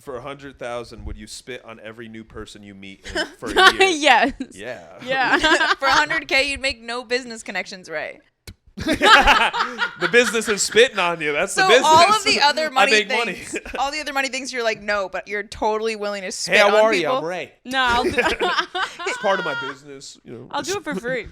For 100,000, would you spit on every new person you meet for a year? Yes. Yeah. For 100K, you'd make no business connections, Ray. The business is spitting on you. That's the business. So all of the other money I make things, money. all the other money things, you're like, no, but you're totally willing to spit Hey, on how are people. you? I'm Ray. No, I'll do, It's part of my business. You know. I'll do it for free.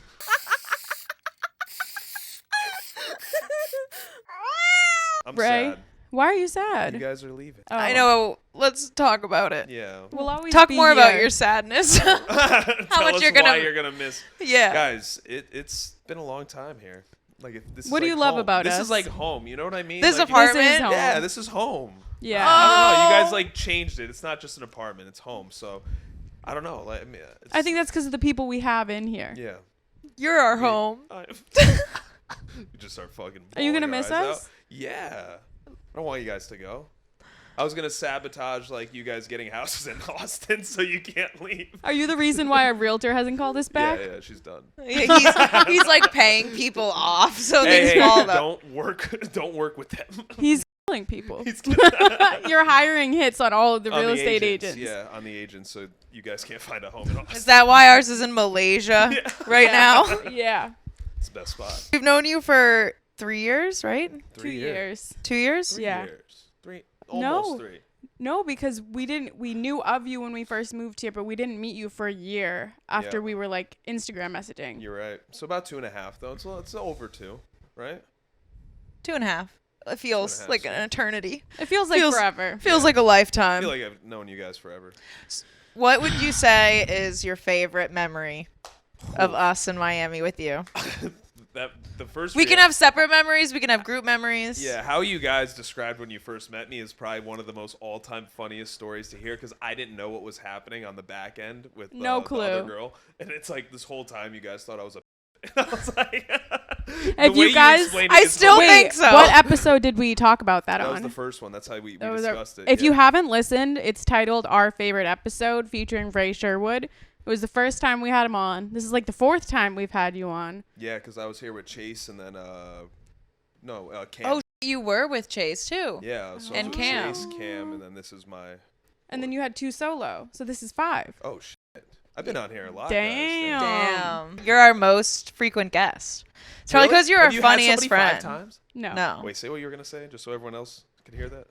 I'm Ray, sad. why are you sad? You guys are leaving. Oh. I know. Let's talk about it. Yeah. We'll always Talk be more about here. your sadness. Tell much us you're gonna- why you're gonna miss. Yeah. Guys, it's been a long time here. Like if this. What is do like you love home. about this us? This is like home. You know what I mean? This like, apartment. This is home. Yeah, this is home. Yeah. I don't know. You guys Oh. like changed it. It's not just an apartment. It's home. So I don't know. Like, I mean, I think that's because of the people we have in here. Yeah. You're our home. You just start fucking. Are you gonna bawling your miss eyes us? out. Yeah. I don't want you guys to go. I was gonna sabotage like you guys getting houses in Austin so you can't leave. Are you the reason why our realtor hasn't called us back? Yeah, she's done. He's like paying people off so Hey, they fall though. don't work with them. He's killing people. He's You're hiring hits on all of the on real the estate agents. agents. Yeah, on the agents, so you guys can't find a home in Austin. Is that why ours is in Malaysia right now? Yeah. It's the best spot. We've known you for 3 years, right? 2 years. 2 years? 3 Yeah. years. Almost 3. No, because we knew of you when we first moved here, but we didn't meet you for a year after Yeah. we were like Instagram messaging. You're right. So about 2.5 though. It's over 2, right? 2.5. It feels 2.5, like so- an eternity. It feels like forever. Feels Yeah. like a I lifetime. feel like I've known you guys forever. What would you say is your favorite memory of us in Miami with you? The first. We can have separate memories. We can have group memories. Yeah, how you guys described when you first met me is probably one of the most all-time funniest stories to hear because I didn't know what was happening on the back end with No the clue. other girl, and it's like this whole time you guys thought I was a. And I was like, If you guys- I still think so. What episode did we talk about that That on? was the first one. That's how we That was our- discussed it. If yeah. you haven't listened, it's titled Our Favorite Episode featuring Ray Sherwood. It was the first time we had him on. This is like the 4th time we've had you on. Yeah, because I was here with Chase and then Cam. Oh, you were with Chase too. Yeah, so I and was with Cam. Chase, Cam, and then this is my. And then you had 2 solo. So this is 5. Oh shit! I've been on here a lot. Damn. Guys. Damn. You're our most frequent guest. It's probably because you're Have our you had funniest somebody friend. 5 times? No. No. Wait, say what you were gonna say, just so everyone else can hear that.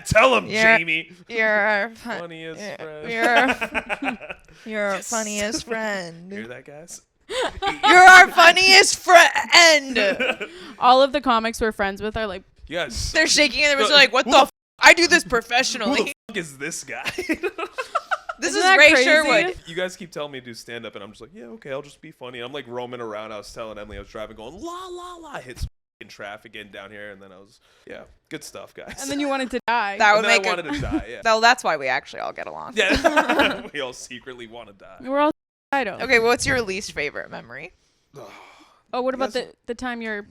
Tell him, You're- Jamie. You're our Funniest friend. You're our Yes. funniest friend. Hear that, guys? You're our funniest friend. All of the comics we're friends with are like, Yes. They're shaking and they're just like, what Who the the f? I do this Who professionally. the fuck is this guy? This Isn't is that Ray crazy? Sherwood. You guys keep telling me to do stand up, and I'm just like, yeah, okay, I'll just be funny. I'm like roaming around. I was telling Emily I was driving, going la la la, hit in traffic getting down here, and then I was, yeah, good stuff, guys. and then you wanted to die. That would And then make I wanted to die. Yeah. Well, that's why we actually all get along. Yeah. We all secretly want to die. We're all suicidal. Okay, what's your least favorite memory? Oh, what about Yes. the time you're...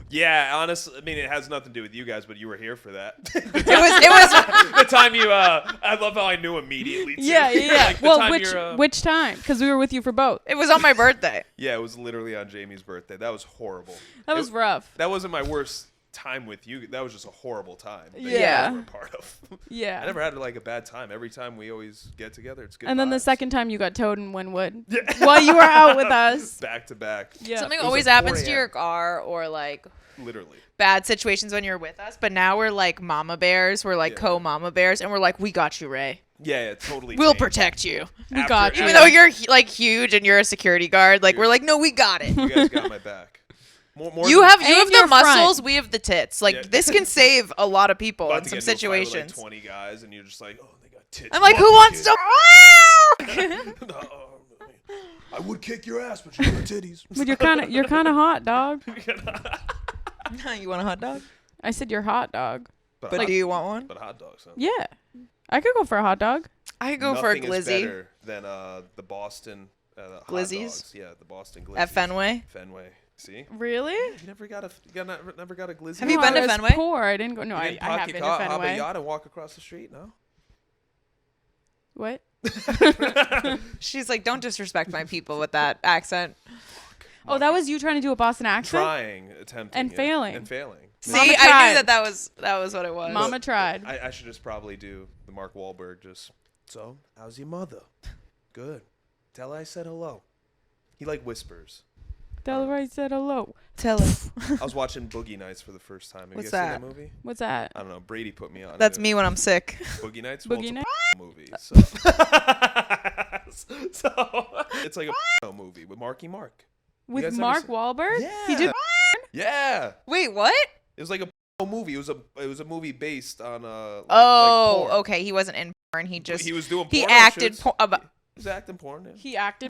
Yeah, honestly, I mean, it has nothing to do with you guys, but you were here for that. It was The time you, I love how I knew immediately. Too. Yeah. Like, the well, time which time? Because we were with you for both. it was on my birthday. Yeah, it was literally on Jamie's birthday. That was horrible. That was rough. That wasn't my worst time with you. That was just a horrible time. That Yeah. you guys were a part of. Yeah. I never had like a bad time. Every time we always get together, it's good. And then the vibes. second time you got towed in Wynwood. Yeah. While you were out with us. Back to back. Yeah. Something was always at happens 4 to your car or like Literally. bad situations when you're with us. But now we're like mama bears. We're like Yeah. co-mama bears. And we're like, we got you, Ray. Yeah, totally. We'll changed. protect you. We got you. Even though you're like huge and you're a security guard, like we're like, no, we got it. You guys got my back. More You than- have And the your front. muscles, we have the tits. Like Yeah. this can save a lot of people about in to some get into a fight with, situations. like 20 guys, and you're just like, oh, they got tits. I'm like, Fuck who you, wants kid. to? I would kick your ass, but you got titties. But you're kind of hot, dog. You want a hot dog? I said you're hot, dog. But, But hot, do you want one? but hot dogs. Huh? Yeah. I could go for a hot dog. I could go for a Nothing is glizzy better than the Boston hot Glizzies? dogs. Yeah, the Boston glizzies. at Fenway. Fenway. See? Really? You never got a glizzy. Have you No, been I to was Fenway? Poor. I didn't go. No, You I didn't have park been your to car, hop a Fenway. yacht and walk across the street? No. What? She's like, don't disrespect my people with that accent. Oh, that was you trying to do a Boston accent? attempting. And failing. And failing. See, Mama I tried. knew that was what it was. Mama tried. I should just probably do the Mark Wahlberg. So, how's your mother? Good. Tell her I said hello. He like whispers. Tell her I said hello. Tell her. I was watching Boogie Nights for the first time. Have What's you guys that? seen that movie? What's that? I don't know. Brady put me on. That's it. me when I'm sick. Boogie Nights. Boogie Nights? Movie. So. It's like a movie with Marky Mark. With guys ever Mark seen- Wahlberg? Yeah. He did. Yeah. Wait, what? It was like a movie. It was a movie based on like Oh, porn. okay. He wasn't in porn. He was doing. he porno acted. shoots. He He was acting porn. Yeah. He acted.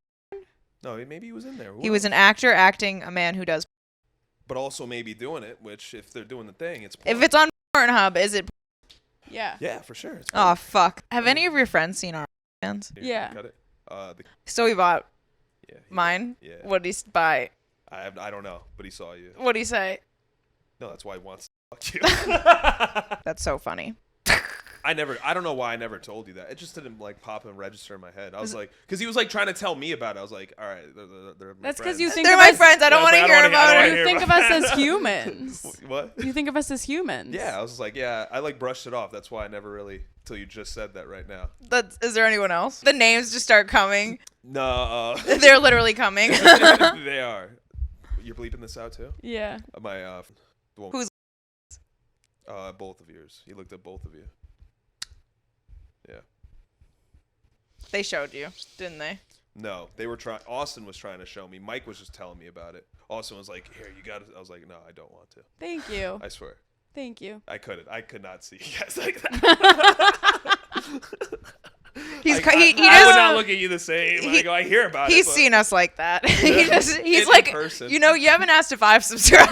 No, maybe he was in there. Who he was an knows? actor acting a man who does. But also maybe doing it. Which, if they're doing the thing, it's. If porn. it's on Pornhub, is it? Yeah. Yeah, for sure. It's Oh fuck! Have any of your friends seen our bands? Here, Yeah. Cut it. So he bought Yeah. mine. Yeah. What did he buy? I don't know, but he saw you. What did he say? No, that's why he wants to fuck you. That's so funny. I don't know why I never told you that. It just didn't like pop and register in my head. I was like, because he was like trying to tell me about it. I was like, all right, they're my That's friends. because you think They're of my us. friends. I don't Yeah, want to but hear I don't about wanna it. hear You think of about us as humans. What? You think of us as humans. Yeah, I was just like, yeah, I like brushed it off. That's why I never really, till you just said that right now. Is there anyone else? The names just start coming. No, They're literally coming. they are. You're bleeping this out too? Yeah. My the one, Who's- both of yours. He looked at both of you. Yeah. They showed you, didn't they? No, they were trying. Austin was trying to show me. Mike was just telling me about it. Austin was like, "Here, you got it." I was like, "No, I don't want to." Thank you. I swear, Thank you. I couldn't. I could not see you guys like that. He's I he would does. not look at you the same. I go, I hear about it. He's but- seen us like that. He's In like, person. you know, you haven't asked if I've subscribed.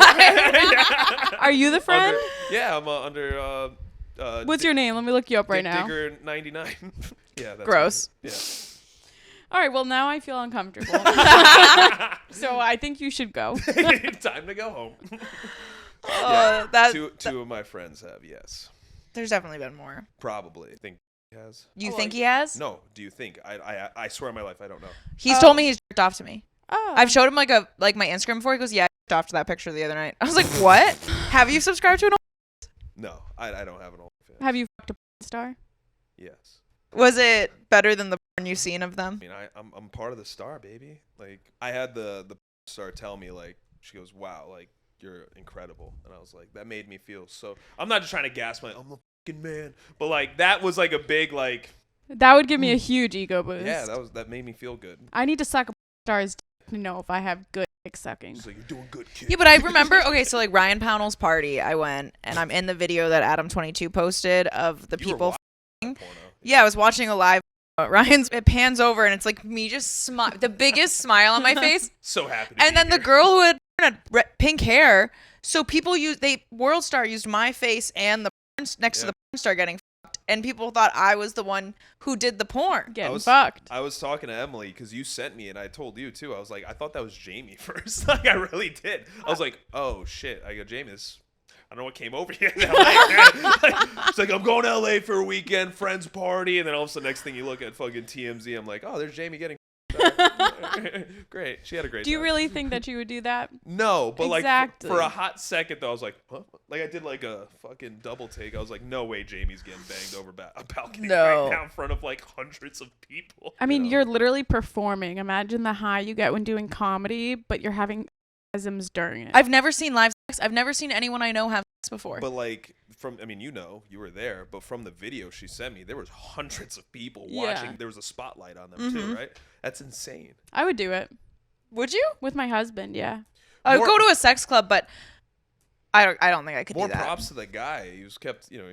Are you the friend? Yeah, I'm under. What's your name? Let me look you up right now. Digger 99. Yeah, that's Gross. me. Yeah. All right. Well, now I feel uncomfortable. So I think you should go. Time to go home. That Two of my friends have, yes. there's definitely been more. Probably. Think he has? You think he has? No. Do you think? I swear on my life, I don't know. He's told me he's jerked off to me. Oh. I've showed him like my Instagram before. He goes, "Yeah, I jerked off to that picture the other night." I was like, "What? Have you subscribed to an?" No, I don't have an OnlyFans. Have you fucked a porn star? Yes. Was it better than the porn you've seen of them? I mean, I'm part of the star, baby. Like, I had the star tell me, like, she goes, "Wow, like, you're incredible," and I was like, that made me feel so. I'm not just trying to gas my, I'm the fucking man, but like that was like a big like. That would give me a huge ego boost. Yeah, that made me feel good. I need to suck a porn star's dick to know if I have good dick sucking. She's like, "You're doing good, kid." Yeah, but I remember. Okay, so like Ryan Pownall's party, I went and I'm in the video that Adam22 posted of the You were people. watching porno. Yeah, I was watching a live. It pans over and it's like me just smile, the biggest smile on my face. So happy. To And be then the here. girl who had pink hair. So people Worldstar used my face and the porn next to the porn star getting fucked, and people thought I was the one who did the porn. Getting was- fucked. I was talking to Emily because you sent me, and I told you too. I was like, I thought that was Jamie first. Like, I really did. I was like, oh shit. I go, Jamie, I don't know what came over here in LA. It's like, I'm going to LA for a weekend, friends party, and then all of a sudden, next thing you look at fucking TMZ, I'm like, oh, there's Jamie getting. Great. She had a great Do you time. really think that you would do that? No, but Exactly. like for a hot second though, I was like, huh? Like I did like a fucking double take. I was like, no way, Jamie's getting banged over a balcony No. right now in front of like hundreds of people. I mean, you know? you're literally performing. Imagine the high you get when doing comedy, but you're having orgasms during it. I've never seen live sex. I've never seen anyone I know have sex before. But like you were there, but from the video she sent me, there was hundreds of people Yeah. watching. There was a spotlight on them too, right? That's insane. I would do it Would you? with my husband. Yeah. I would More- go to a sex club, but I don't think I could More do that. props to the guy. He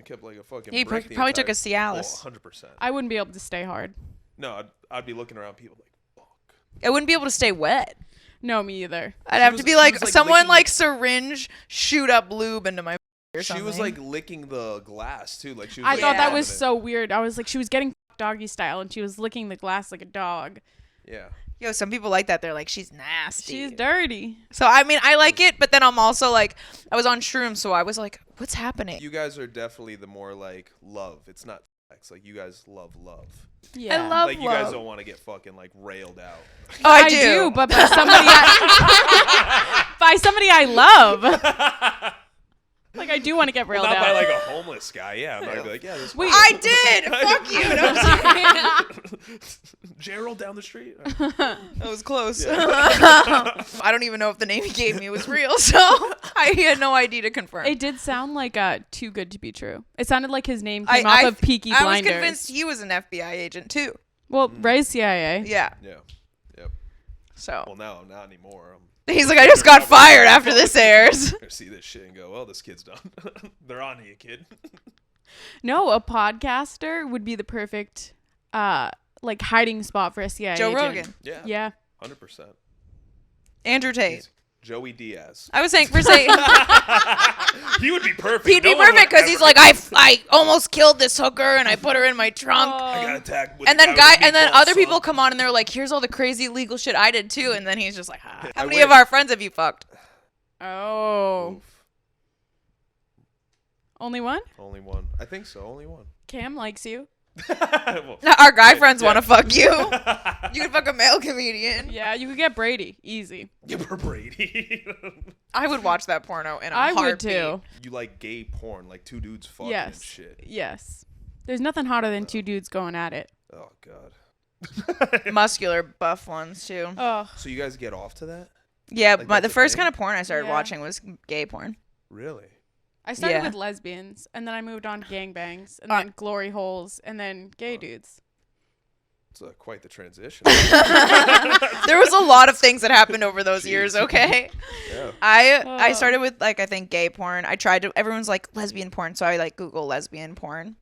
kept like a fucking. He break the probably took entire- a Cialis. 100%. I wouldn't be able to stay hard. No, I'd be looking around people like, fuck. I wouldn't be able to stay wet. No, me either. I'd have to be she like was, like, someone licking- like syringe shoot up lube into my or She was something. like licking the glass too, like she was. I like, thought that grabbing was it. so weird. I was like, she was getting doggy style and she was licking the glass like a dog. Yeah. Yo, some people like that. They're like, she's nasty. She's dirty. So I mean, I like it, but then I'm also like, I was on shrooms, so I was like, what's happening? You guys are definitely the more like love. It's not Like you guys love. Yeah. I love Like you guys don't want to get fucking like railed out. Oh, I do. But by somebody I love. Like I do want to get railed Not out. by like a homeless guy. Yeah, I'm not gonna be like, yeah, this. Wait. I did. Fuck you. No, I'm sorry. Gerald down the street. That was close. I don't even know if the name he gave me was real, so I had no idea to confirm. It did sound like too good to be true. It sounded like his name came off of Peaky Blinders. I was convinced he was an FBI agent too. Well, Ray's CIA. Yeah. Yeah. Yep. So Well, no, not anymore. he's like, I just got fired after this airs. I see this shit and go, well, this kid's done. They're on to you, kid. No, a podcaster would be the perfect like hiding spot for a CIA Joe agent. Rogan. Yeah. Yeah. 100%. Andrew Tate. He's Joey Diaz. I was saying He would be perfect. he'd be No one would perfect because he's ever- like, I almost killed this hooker and I put her in my trunk. I got attacked with And the then guy with the meatball other sauce. people come on and they're like, here's all the crazy legal shit I did too. And then he's just like, how I many wish. of our friends have you fucked? Oh. Oof. Only one? Only one. I think so. Only one. Cam likes you. Well, Our guy friends yeah. want to fuck you. You can fuck a male comedian. Yeah, you could get Brady. Easy. give her Brady. I would watch that porno in a I would heartbeat. too. You like gay porn, like two dudes fucking and Yes. shit. Yes. There's nothing hotter than two dudes going at it. Oh god. Muscular, buff ones too. Oh. So you guys get off to that? Yeah, Like, the that's a first thing? kind of porn I started Yeah. watching was gay porn. Really? I started Yeah. with lesbians, and then I moved on to gangbangs, and Uh, then glory holes, and then gay dudes. It's quite the transition. There was a lot of things that happened over those years, Jeez. okay? Yeah. I started with like I think gay porn. I tried to everyone's like lesbian porn, so I like Google lesbian porn.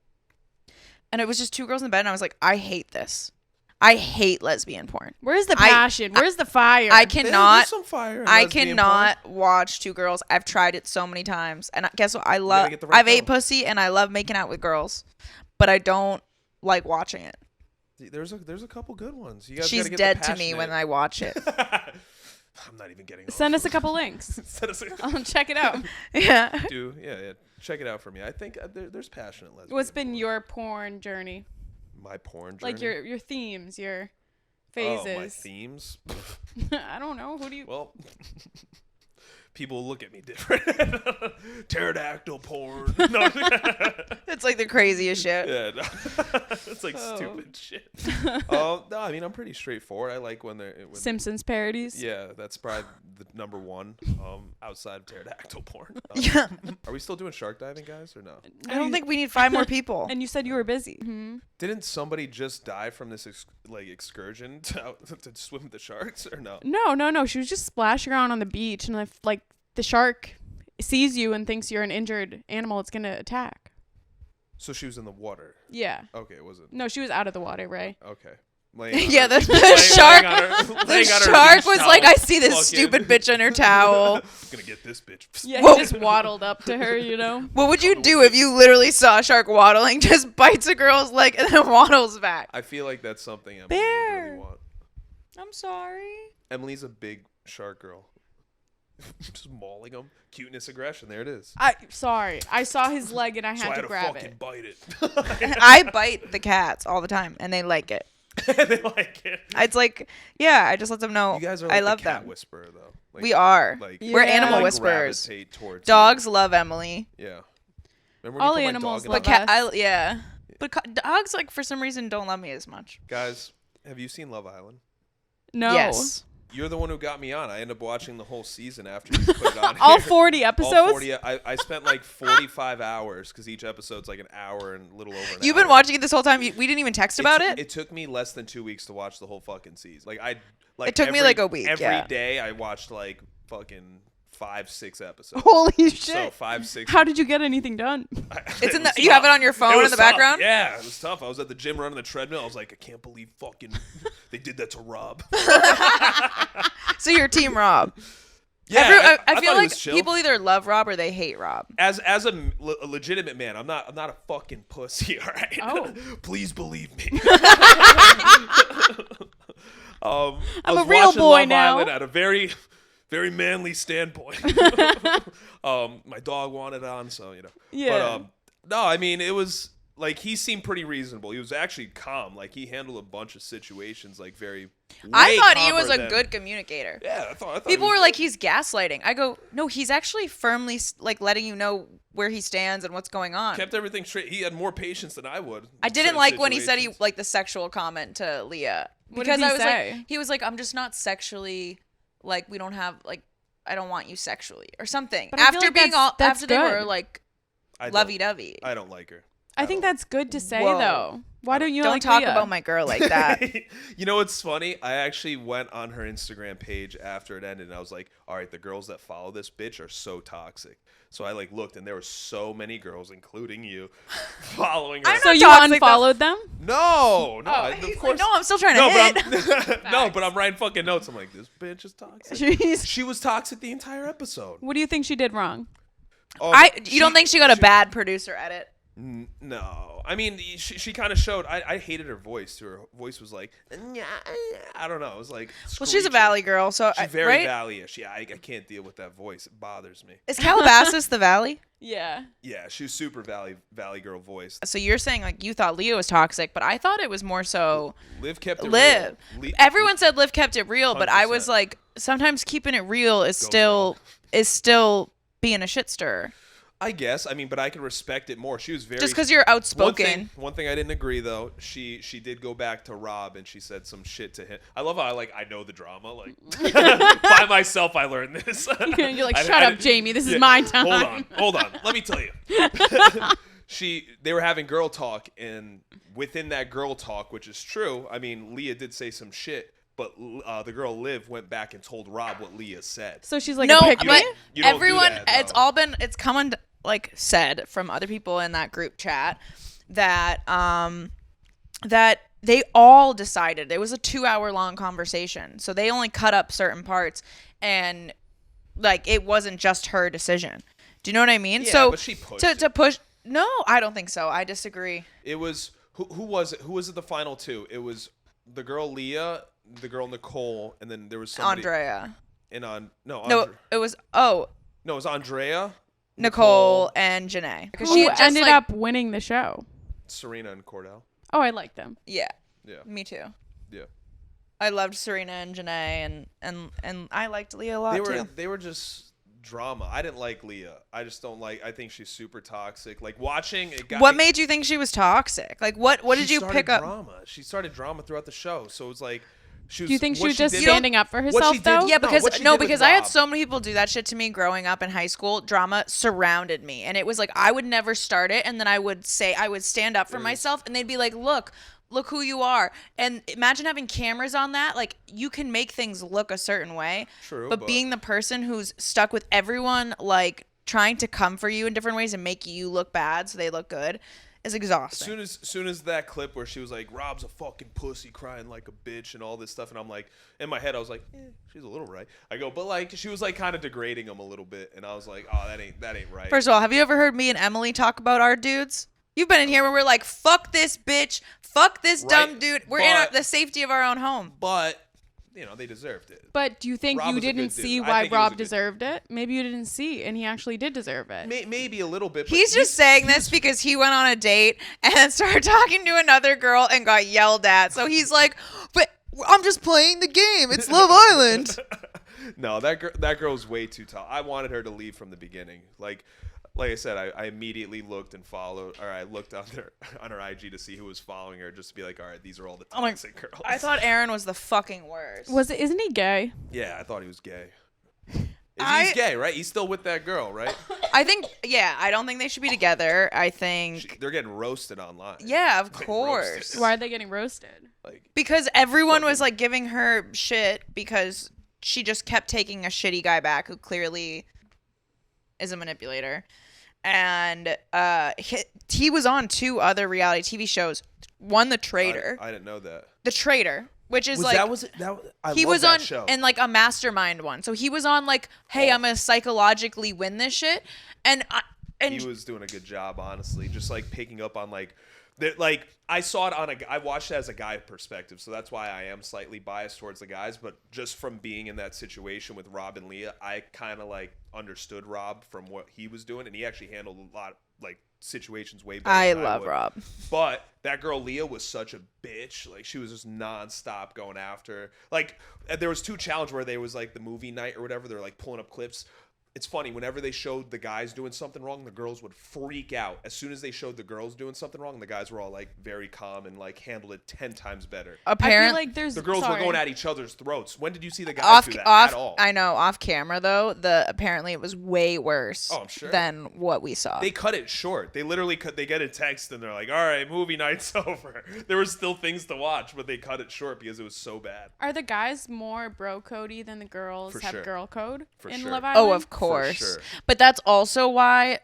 And it was just two girls in bed and I was like, I hate this. I hate lesbian porn. Where's the passion? Where's the fire? I There's cannot some fire in I lesbian cannot watch two girls. I've tried it so many times. And guess what? I gotta love get the right I've ate girl. pussy and I love making out with girls, but I don't like watching it. porn. There's a couple good ones. You guys She's gotta get dead the to me when passionate- I watch it. I'm not even getting. Send off. us a couple links. Send us a I'll check it out. Yeah. yeah. Check it out for me. I think there's passionate lesbians. What's been your porn journey? my porn journey? Like your themes, your Oh, my phases. themes. I don't know. Who do you? Well, people look at me different. Pterodactyl porn. No. It's like the craziest shit. Yeah, no. It's like Oh. stupid shit. No, I mean I'm pretty straightforward. I like when they're Simpsons parodies. yeah, that's probably the number one outside of pterodactyl porn. Yeah. Are we still doing shark diving, guys, or no? I don't think we need 5 more people. And you said you were busy. Mm-hmm. Didn't somebody just die from this excursion to swim with the sharks, or no? No. She was just splashing around on the beach, and if like the shark sees you and thinks you're an injured animal, it's gonna attack. So she was in the water. Yeah. Okay, it wasn't. No, she was out of the water, Ray. Okay. Laying on Yeah, her- the laying shark. on her- The laying on her shark beach was towel, like, I see this fucking- stupid bitch in her towel. Gonna get this bitch. Yeah, Whoa. he just waddled up to her, you know. What would you do if you literally saw a shark waddling, just bites a girl's leg and then waddles back? I feel like that's something Emily would Bear. really want. I'm sorry. Emily's a big shark girl. Just mauling him. Cuteness, aggression. There it is. Sorry. I saw his leg and I So I had had to to grab fucking it. bite it. I bite the cats all the time, and they like it. They like it. It's like, yeah, I just let them know You guys are like I love the cat them. whisperer, though. Like, We are. Like, We're Yeah. animal like whisperers. gravitate towards Dogs love Emily. you. Yeah. Remember when All you put my animals dog in love the- But us. yeah. But dogs, like, for some reason, don't love me as much. Guys, have you seen Love Island? No. Yes. You're the one who got me on. I ended up watching the whole season after you put it on. All here. 40 episodes? All 40. I spent like 45 hours because each episode's like an hour and a little over an You've hour. been watching it this whole time. We didn't even text about it. It took me less than 2 weeks to watch the whole fucking season. It took me like a week, Every yeah. day I watched like fucking 5-6 episodes. Holy shit. So 5-6. How did you get anything done? It's in the. was You have tough. it on your phone was in the tough. background. Yeah, it was tough. I was at the gym running the treadmill. I was like, I can't believe fucking they did that to Rob. So you're Team Rob. Yeah, I feel thought it like was chill. people either love Rob or they hate Rob. As a legitimate man, I'm not a fucking pussy. All right. Oh. Please believe me. I I'm was a real watching boy Love now. Island at a very, very manly standpoint. My dog wanted on, so you know. Yeah. But no, I mean it was like he seemed pretty reasonable. He was actually calm. Like he handled a bunch of situations like very. I way thought he calmer was a than- good communicator. Yeah, I thought People he was were like, good. he's gaslighting. I go, no, he's actually firmly like letting you know where he stands and what's going on. Kept everything straight. He had more patience than I would. I in didn't certain like when he said he situations. like the sexual comment to Leah What because did he I was say? like, he was like, I'm just not sexually like we don't have like I don't want you sexually or something. But I feel After like being that's- all that's after they were good. like I don't- lovey-dovey. I don't like her. I think that's good to say Whoa. though. Why don't you Don't like talk Leah? about my girl like that. You know what's funny? I actually went on her Instagram page after it ended, and I was like, "All right, the girls that follow this bitch are so toxic." So I like looked, and there were so many girls, including you, following her. I'm So not you toxic, though. unfollowed them? No, He's of like, course. no, I'm still trying to no, hit. but I'm no, but I'm writing fucking notes. I'm like, this bitch is toxic. Jeez. She was toxic the entire episode. What do you think she did wrong? You don't think she got a bad producer edit? No, I mean she kind of showed. I hated her voice. Her voice was like, I don't know. It was like. Well, she's a screeching. Valley girl, so She's very right? Valley-ish. Yeah, I can't deal with that voice. It bothers me. Is Calabasas the Valley? Yeah. Yeah, she was super Valley girl voice. So you're saying like you thought Leah was toxic, but I thought it was more so Liv kept it Liv. real. Everyone said Liv kept it real, but I was 100%. like, sometimes keeping it real is Goes still being a shit stirrer. I guess. I mean, but I can respect it more. She was very. Just because you're outspoken. One thing I didn't agree though. She did go back to Rob and she said some shit to him. I love how I know the drama. Like by myself, I learned this. You're like, I- shut I up, didn't- Jamie. This is Yeah, my time. Hold on. Let me tell you. They were having girl talk, and within that girl talk, which is true, I mean, Leah did say some shit, but the girl Liv went back and told Rob what Leah said. So she's like No, a pick You but don't- you don't do everyone, that, it's come like said from other people in that group chat that that they all decided it was a 2-hour long conversation, so they only cut up certain parts, and like it wasn't just her decision. Do you know what I mean? Yeah, so but she pushed to push. No, I don't think so. I disagree. It was who was it? Who was it? The final two? It was the girl Leah, the girl Nicole, and then there was somebody. Andrea. No, It was no, it was Andrea, Nicole and Janae. Because Who ended up winning the show? Serena, and Cordell. Oh, I like them. Yeah. Yeah, Me too. yeah. I loved Serena and Janae, and I liked Leah a lot too. They were just drama. I didn't like Leah. I just don't like. I think she's super toxic. Like watching it. What made you think she was toxic? Like what did she you started pick up? Drama. She started drama throughout the show. So it was like. Do you think she what was just did- standing up for what herself she did- though? Yeah, No, because what she no, did with because I had Rob. so many people do that shit to me growing up in high school. Drama surrounded me, and it was like I would never start it, and then I would stand up for myself, and they'd be like, "Look who you are." And imagine having cameras on that. Like you can make things look a certain way, True, but being the person who's stuck with everyone, like trying to come for you in different ways and make you look bad so they look good, is exhausting. soon as that clip where she was like, Rob's a fucking pussy crying like a bitch and all this stuff, and I'm like, in my head I was like, she's a little right. I go, but like she was like kind of degrading him a little bit, and I was like, oh, that ain't right. First of all, have you ever heard me and Emily talk about our dudes? You've been in here where we're like, fuck this bitch, fuck this dumb Right, dude. We're in but- the safety of our own home. But they deserved it. But do you think Rob you was a didn't good dude. see I why think he was a Rob good deserved it? Maybe you didn't see, and he actually did deserve it. Maybe a little bit. But He's just saying this because he went on a date and started talking to another girl and got yelled at. So he's like, but I'm just playing the game. It's Love Island. No, that girl's way too tall. I wanted her to leave from the beginning. Like I said, I immediately looked and followed, or I looked on her IG to see who was following her, just to be like, all right, these are all the my- toxic girls. I thought Aaron was the fucking worst. Isn't he gay? Yeah, I thought he was gay. I- He's gay, right? He's still with that girl, right? I think, yeah, I don't think they should be together. I think, They're getting roasted online. yeah, of Getting course. roasted. Why are they getting roasted? Like, Because everyone was like giving her shit because she just kept taking a shitty guy back who clearly is a manipulator. And he was on 2 other reality TV shows. One, The Traitor. I didn't know that. The Traitor, which is Was like I he love was that on show. and like a mastermind one. So he was on like, hey, I'm gonna psychologically win this shit. And He was doing a good job, honestly. Just like picking up on like I saw it I watched it as a guy perspective, so that's why I am slightly biased towards the guys. But just from being in that situation with Rob and Leah, I kind of like understood Rob from what he was doing, and he actually handled a lot like situations way better. I than love would. Rob. But that girl Leah was such a bitch. Like she was just nonstop going after. Like there was 2 challenges where they was like the movie night or whatever. They're like pulling up clips. It's funny, whenever they showed the guys doing something wrong, the girls would freak out. As soon as they showed the girls doing something wrong, the guys were all like very calm and like handled it 10 times better. I feel Apparently, like there's The girls sorry. were going at each other's throats. When did you see the guys off do that off at all? I know off camera though, apparently it was way worse Oh, I'm sure. than what we saw. They cut it short. They literally they get a text and they're like, all right, movie night's over. There were still things to watch, but they cut it short because it was so bad. Are the guys more bro cody than the girls For have sure. girl code For in sure. Love Island? Oh, of course. sure. But that's also why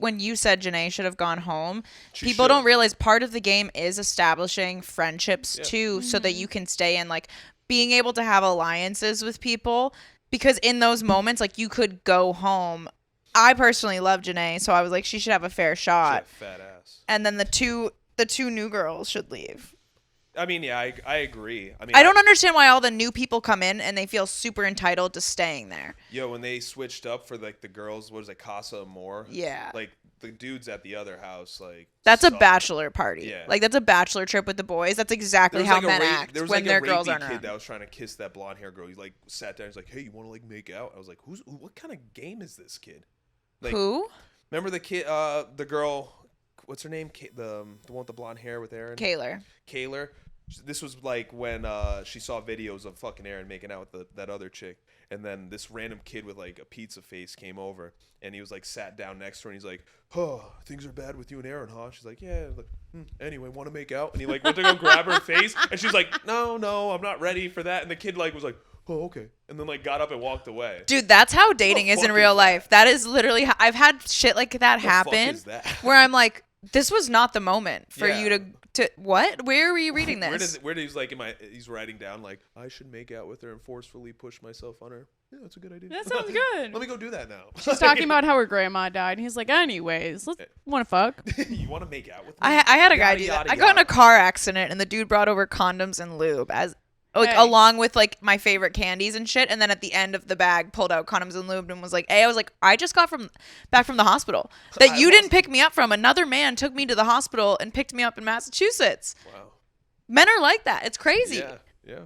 when you said Janae should have gone home, She people should've. don't realize part of the game is establishing friendships Yeah. too, so that you can stay in, like, being able to have alliances with people. Because in those moments, like, you could go home. I personally love Janae, so I was like, she should have a fair She shot. had a fat ass. And then the two new girls should leave. I mean, yeah, I agree. I mean, I don't understand why all the new people come in and they feel super entitled to staying there. Yo, when they switched up for like the girls, what is it, Casa Amor? Yeah. Like the dudes at the other house, like That's a sucked. bachelor party. Yeah. Like, that's a bachelor trip with the boys. That's There exactly was how like men a act there was when like their a girls rapey aren't kid around. that was trying to kiss that blonde hair girl. He like sat down. He's like, "Hey, you want to like make out?" I was like, what kind of game is this kid?" Like, Who? remember the kid, the girl, what's her name? The one with the blonde hair with Aaron. Kaylor. Kaylor. This was like when she saw videos of fucking Aaron making out with that other chick, and then this random kid with like a pizza face came over, and he was like sat down next to her, and he's like, "Oh, things are bad with you and Aaron, huh?" She's like, "Yeah." Like, anyway, want to make out? And he like went to go grab her face, and she's like, "No, I'm not ready for that." And the kid like was like, "Oh, okay," and then like got up and walked away. Dude, that's how dating is in fuck real is that? life. That is literally I've had shit like that The fuck happen is that? where I'm like, this was not the moment for Yeah. you to what? Where were you reading this? Where he's like he's writing down like, I should make out with her and forcefully push myself on her. Yeah, that's a good idea. That sounds good. Let me go do that now. She's talking about how her grandma died, and he's like, anyways, let's want to fuck. You want to make out with me? I had a guy Yada, do that. yada, I got in a yada. car accident and the dude brought over condoms and lube as like Hey. along with like my favorite candies and shit, and then at the end of the bag pulled out condoms and lube and was like, "Hey," I was like, "I just got back from the hospital that you didn't pick me up from. Another man took me to the hospital and picked me up in Massachusetts." Wow. Men are like that. It's crazy. Yeah.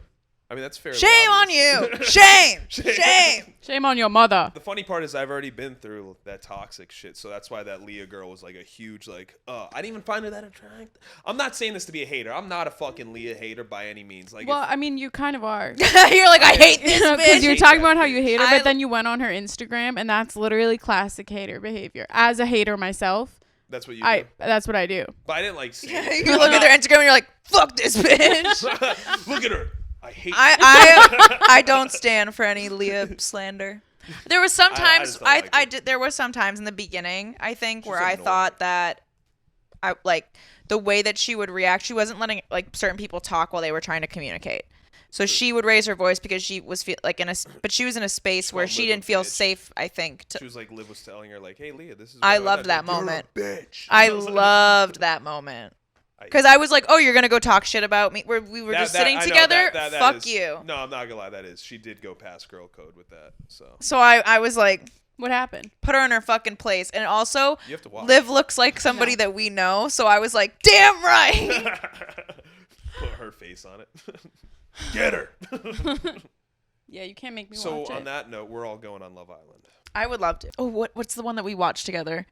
I mean, that's fair. Shame on you. Shame. Shame. Shame on your mother. The funny part is I've already been through that toxic shit, so that's why that Leah girl was like a huge like, I didn't even find her that attractive. I'm not saying this to be a hater. I'm not a fucking Leah hater by any means. Like, Well, I mean, you kind of are. You're like, I hate this Because bitch. you're hate talking that about how you hate her, I- but then you went on her Instagram, and that's literally classic hater behavior. As a hater myself, that's what you do. that's what I do. But I didn't like see You look at their Instagram and you're like, fuck this bitch. Look at her. I hate I don't stand for any Leah slander. There was sometimes just don't like I it. did there was sometimes in the beginning I think She's where I annoying. thought that I like the way that she would react. She wasn't letting like certain people talk while they were trying to communicate. So she would raise her voice because she was but she was in a space where called she Liv a didn't feel bitch. safe. I think. She was like, Liv was telling her like, "Hey, Leah, this is." I what loved that You're a moment. bitch. I was like- loved that moment. I- Because I was like, oh, you're going to go talk shit about me? We were just sitting I know, together? that Fuck is- you. No, I'm not gonna lie. That is, she did go past girl code with that. So So I was like, What happened? put her in her fucking place. And also, you have to watch. Liv looks like somebody that we know. So I was like, damn right. Put her face on it. Get her. Yeah, you can't make me So watch on it. that note, we're all going on Love Island. I would love to. Oh, what's the one that we watched together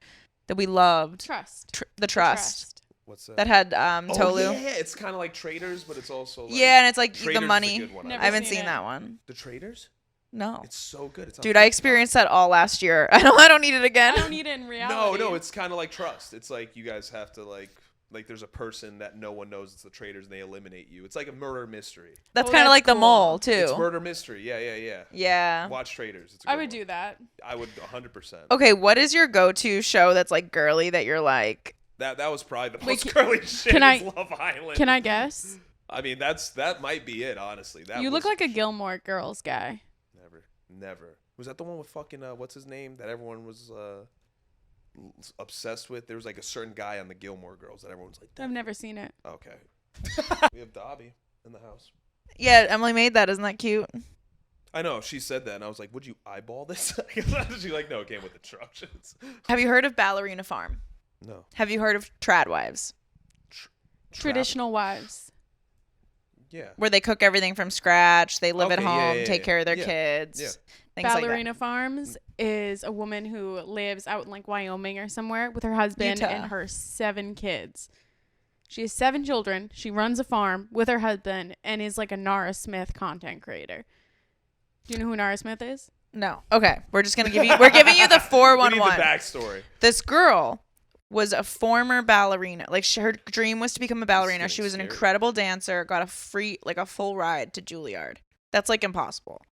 that we loved? Trust. The Trust. What's that? That had Oh, Tolu. yeah, it's kind of like Traders, but it's also like, Yeah, and it's like Traders the is a money. good one. Never I haven't seen seen it. that one. The Traders. No. It's so good. It's on Dude, I TikTok. experienced that all last year. I don't need it again. I don't need it in reality. No, it's kind of like Trust. It's like you guys have to like there's a person that no one knows it's the Traders and they eliminate you. It's like a murder mystery. That's Oh, kind of that's like the cool. mole, too. It's murder mystery. Yeah. Yeah. Watch Traders. It's a I good would one. do that. I would 100%. Okay, what is your go-to show that's like girly that you're like, That was probably the Wait, most girly shit. can I- is Love Island. Can I guess? I mean, that might be it. Honestly, that You look was- like a Gilmore Girls guy. Never. Was that the one with fucking what's his name that everyone was obsessed with? There was like a certain guy on the Gilmore Girls that everyone's like, I've never seen it. okay. We have Dobby in the house. yeah, Emily made that. Isn't that cute? I know. She said that, and I was like, would you eyeball this? She's like, no, it came with instructions. Have you heard of Ballerina Farm? No. Have you heard of trad wives? Traditional wives. Yeah. Where they cook everything from scratch. They live at Okay, yeah, home, yeah, take yeah. care of their Yeah. kids. Yeah. Things like that. Ballerina Farms is a woman who lives out in like Wyoming or somewhere with her husband Utah. and her 7 kids. She has 7 children. She runs a farm with her husband and is like a Nara Smith content creator. Do you know who Nara Smith is? No. Okay. We're just gonna give you. We're giving you the 411. We need the backstory. This girl was a former ballerina. Like her dream was to become a ballerina. getting She was an scary. incredible dancer. Got a full ride to Juilliard. That's like impossible.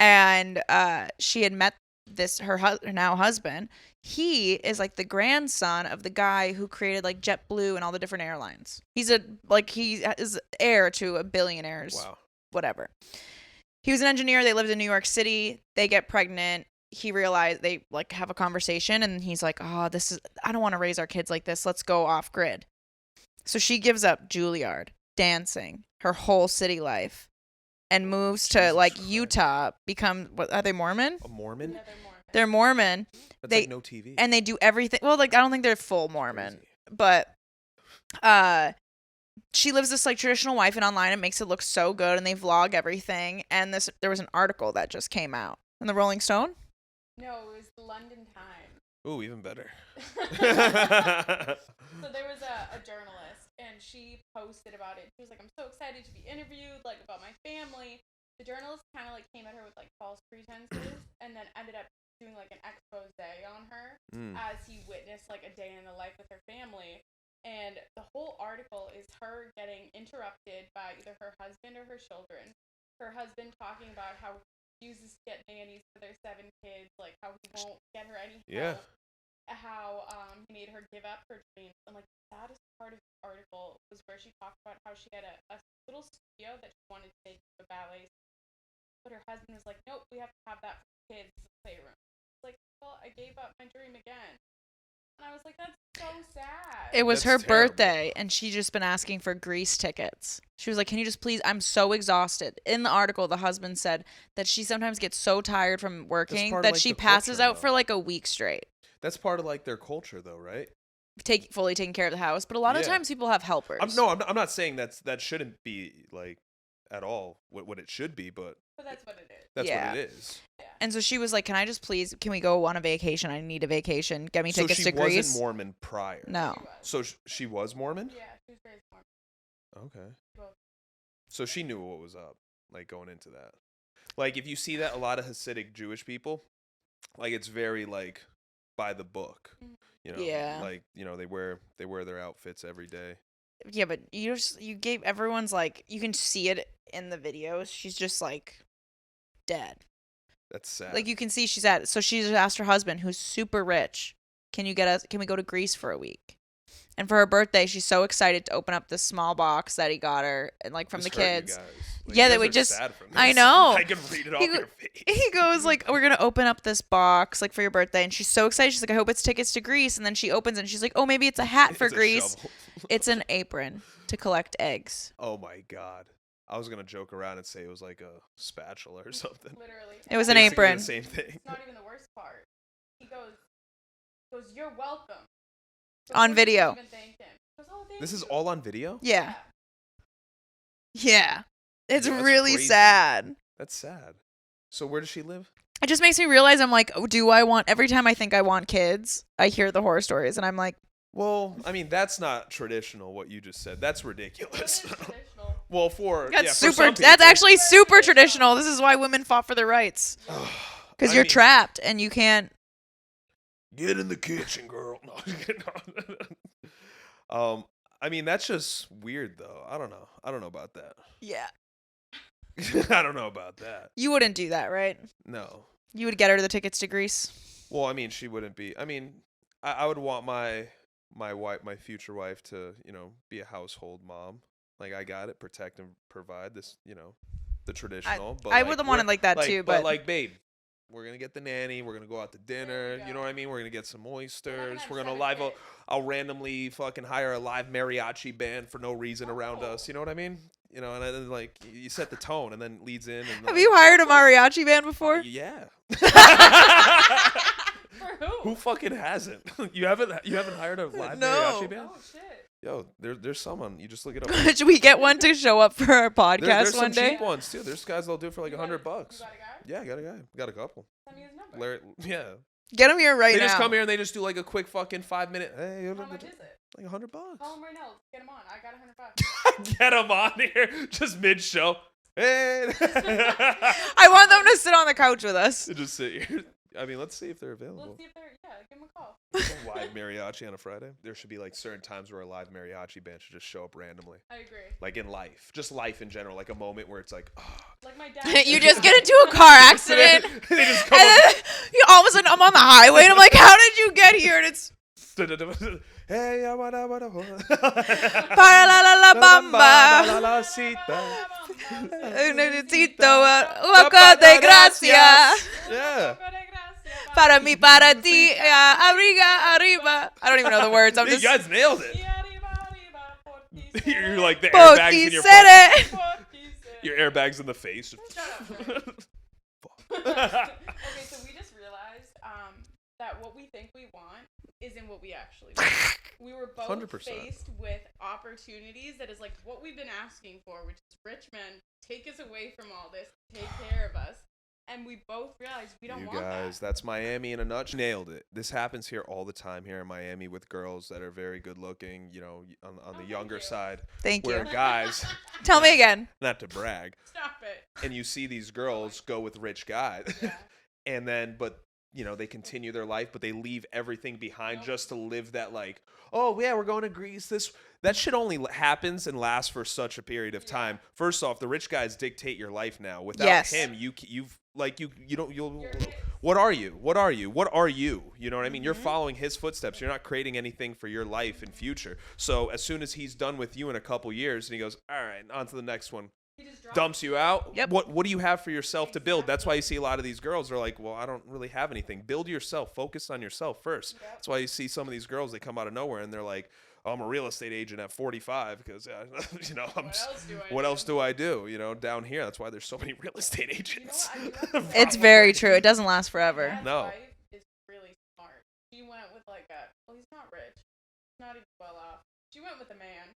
And she had met her now husband. He is like the grandson of the guy who created like JetBlue and all the different airlines. He is heir to a billionaire's Wow. whatever. He was an engineer. They lived in New York City. They get pregnant. He realized they like have a conversation and he's like, I don't want to raise our kids like this. Let's go off grid. So she gives up Juilliard, dancing, her whole city life, and moves to Jesus like Christ. Utah, what are they, Mormon? A Mormon? Yeah, they're Mormon. They're Mormon. That's they- like no TV. And they do everything. Well, like I don't think they're full Mormon, Crazy. but she lives this like traditional life, and online it makes it look so good, and they vlog everything. And there was an article that just came out in the Rolling Stone. No, it was the London Times. Ooh, even better. So there was a journalist, and she posted about it. She was like, I'm so excited to be interviewed, like, about my family. The journalist kind of, like, came at her with, like, false pretenses, and then ended up doing, like, an expose on her as he witnessed, like, a day in the life with her family. And the whole article is her getting interrupted by either her husband or her children. Her husband talking about how he uses to get nannies for their 7 kids, like, how he won't get her any help. Yeah. How he made her give up her dreams. And like the saddest part of the article was where she talked about how she had a little studio that she wanted to make a ballet, but her husband was like, nope, we have to have that for kids as a playroom. It's like, well, I gave up my dream again. And I was like, that's so sad. It was That's her terrible. birthday, and she just been asking for Greece tickets. She was like, can you just please, I'm so exhausted. In the article, the husband said that she sometimes gets so tired from working part of, that like, she the passes culture, out though. for like a week straight, That's part of like their culture, though, right? fully taking care of the house. But a lot of Yeah. times people have helpers. I'm not saying that shouldn't be like at all what it should be, but But that's what it is. that's Yeah. what it is. And so she was like, can we go on a vacation? I need a vacation. Get me So tickets she to Greece. wasn't Mormon prior. No. So she was Mormon. Yeah, she was very smart. Okay. Well, So she knew what was up, like going into that. Like if you see that a lot of Hasidic Jewish people, like it's very like by the book. You know, Yeah. like they wear their outfits every day. Yeah, but you gave everyone's like, you can see it in the videos. She's just like dead. That's sad. Like you can see she's at. So she just asked her husband, who's super rich, can we go to Greece for a week? And for her birthday, she's so excited to open up this small box that he got her, and like from This the hurt you kids. guys. Like, Yeah, you they guys would are just- sad from I this. know. I can read it off your face. He goes like, we're gonna open up this box like for your birthday, and she's so excited. She's like, I hope it's tickets to Greece. And then she opens and she's like, oh, maybe it's a hat for It's a Greece. shovel. It's an apron to collect eggs. Oh my god. I was gonna joke around and say it was like a spatula or something. literally. It was an Basically apron. The same thing. It's not even the worst part. He goes, you're welcome. On Before she video. even thanked him. He goes, "Oh, thank This is you." all on video. Yeah, yeah. It's Yeah, that's really crazy. sad. That's sad. So where does she live? It just makes me realize I'm like, oh, do I want, every time I think I want kids, I hear the horror stories and I'm like, Well, I mean that's not traditional. What you just said. That's It ridiculous. is traditional. Well, for that's yeah, for super, some that's people. actually super traditional. This is why women fought for their rights. Because I you're mean, trapped and you can't. Get in the kitchen, girl. No. I mean that's just weird though. I don't know about that. Yeah. I don't know about that. You wouldn't do that, right? No. You would get her the tickets to Greece. Well, I mean, she wouldn't be. I mean, I would want my wife, my future wife, to be a household mom. Like I got it, protect and provide this, the traditional. But I like, would have wanted we're- like that like, too, but like, babe, we're gonna get the nanny. We're gonna go out to dinner. you You know what I mean? We're gonna get some oysters. have We're gonna 7 live. kids. I'll randomly fucking hire a live mariachi band for no reason around Oh. us. You know what I mean? And then like you set the tone, and then it leads in. And have you hired a mariachi band before? Yeah. For who? Who fucking hasn't? You haven't hired a live No. mariachi band? Oh shit. Yo, there's someone. You just look it up. Should we get one to show up for our podcast There's some one day? cheap ones too. There's guys that'll do it for like $100. You got a guy? Yeah, I got a guy. Got a couple. Send me his number. Larry, yeah. Get him here right They now. just come here and they just do like a quick fucking 5-minute. Hey, How much is it? like $100. Call him right now. Get him on. I got $100. Get him on here, just mid show. Hey. I want them to sit on the couch with us. Just sit here. I mean, let's see if they're Let's available. see if they're. Yeah, give him a call. Live mariachi on a Friday. There should be like certain times where a live mariachi band should just show up randomly. I agree. Like in life, just life in general, like a moment where it's like, oh. Like my dad. You just get into a car accident. They just And come then all of a sudden I'm on the highway and I'm like, how did you get here? And it's up. Hey, para la la la bamba. la la cita. Un necesito loco de gracia. Yeah. Para mí, para ti, abriga, arriba. I don't even know the words. I'm You just. guys nailed it. You're like the Por airbags ti in your seré. your airbags in the face. Okay, so we just realized that what we think we want isn't what we actually want. We were both 100%. faced with opportunities that is like what we've been asking for, which is rich men, take us away from all this, take care of us. And we both realized we don't You want guys, that. that's Miami in a nutshell. Nailed it. This happens here all the time here in Miami with girls that are very good looking, you know, on the thank younger you. side. Thank Where you. guys, Tell me again. not to brag, Stop it. and you see these girls go with rich guys, Yeah. and then, but, you know, they continue their life, but they leave everything behind Nope. just to live that, like, oh, yeah, we're going to Greece. That shit only happens and lasts for such a period of time. First off, the rich guys dictate your life now. Without Yes. him, you've like you don't you'll. You're it. What are you? What are you? What are you? You know what I mean? You're Mm-hmm. following his footsteps. You're not creating anything for your life and future. So as soon as he's done with you in a couple years, and he goes, all right, on to the next one. He just dropped Dumps you out. Yep. What do you have for yourself to build? That's why you see a lot of these girls are like, well, I don't really have anything. Build yourself. Focus on yourself first. Yep. That's why you see some of these girls, they come out of nowhere and they're like, oh, I'm a real estate agent at 45 because, you know, what else do I do? You know, down here, that's why there's so many real estate agents. I do have to It's very true. It doesn't last forever. Dad's No. wife is really smart. She went with like well, he's not rich, not even well off. She went with a man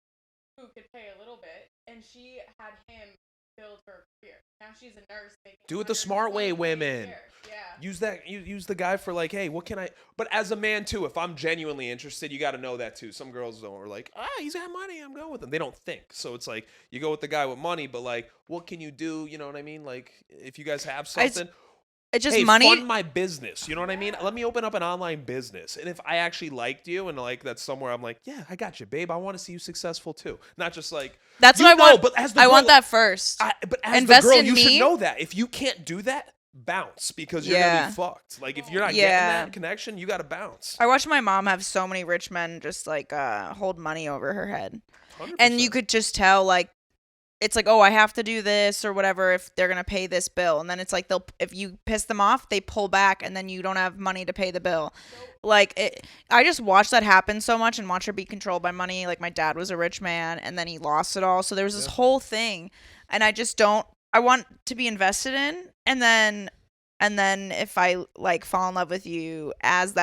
who could pay a little bit, and she had him build her career. Now she's a nurse. Making Do it the smart way, $120K a women. year. Yeah. Use the guy for like, hey, what can I? But as a man too, if I'm genuinely interested, you got to know that too. Some girls don't are like, he's got money, I'm going with him. They don't think. So it's like you go with the guy with money, but like, what can you do? You know what I mean? Like, if you guys have something. It's just hey, money. fund my business. You know what I mean? Let me open up an online business. And if I actually liked you and like that's somewhere I'm like, yeah, I got you, babe. I want to see you successful too. Not just like That's you what I know, want. But as the I girl, want that first. but as Invest the girl, in you me. should know that. If you can't do that, bounce because you're Yeah. gonna be fucked. Like if you're not Yeah. getting that connection, you gotta bounce. I watched my mom have so many rich men just like hold money over her head. 100%. And you could just tell like it's like, oh, I have to do this or whatever if they're gonna pay this bill, and then it's like if you piss them off, they pull back, and then you don't have money to pay the bill. Like I just watched that happen so much and watch her be controlled by money. Like my dad was a rich man, and then he lost it all. So there was this whole thing, and I just don't. I want to be invested in, and then if I like fall in love with you as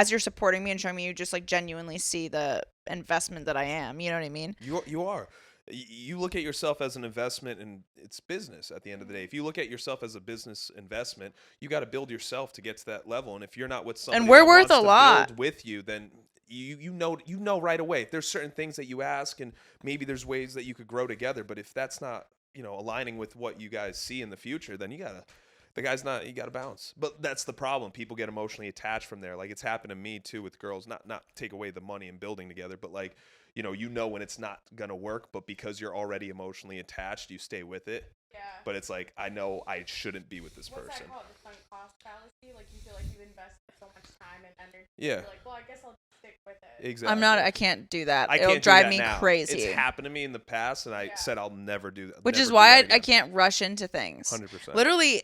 you're supporting me and showing me you just like genuinely see the investment that I am. You know what I mean? You are. You look at yourself as an investment, and it's business at the end of the day. If you look at yourself as a business investment, you got to build yourself to get to that level. And if you're not with somebody we're that worth wants a to lot. build with you, then you know right away. If there's certain things that you ask, and maybe there's ways that you could grow together. But if that's not aligning with what you guys see in the future, then you gotta bounce. But that's the problem. People get emotionally attached from there. Like it's happened to me too with girls. Not take away the money and building together, but like. You know when it's not gonna work, but because you're already emotionally attached, you stay with it. Yeah. But it's like I know I shouldn't be with this What's person. that called? The sunk cost fallacy? Like you feel like you invested so much time and energy. Yeah. You're like, well, I guess I'll just stick with it. Exactly. I can't do that. I It'll can't do drive that me now. crazy. It's happened to me in the past, and I Yeah. said I'll never do that. Which never is do why that I again. can't rush into things. 100%. Literally,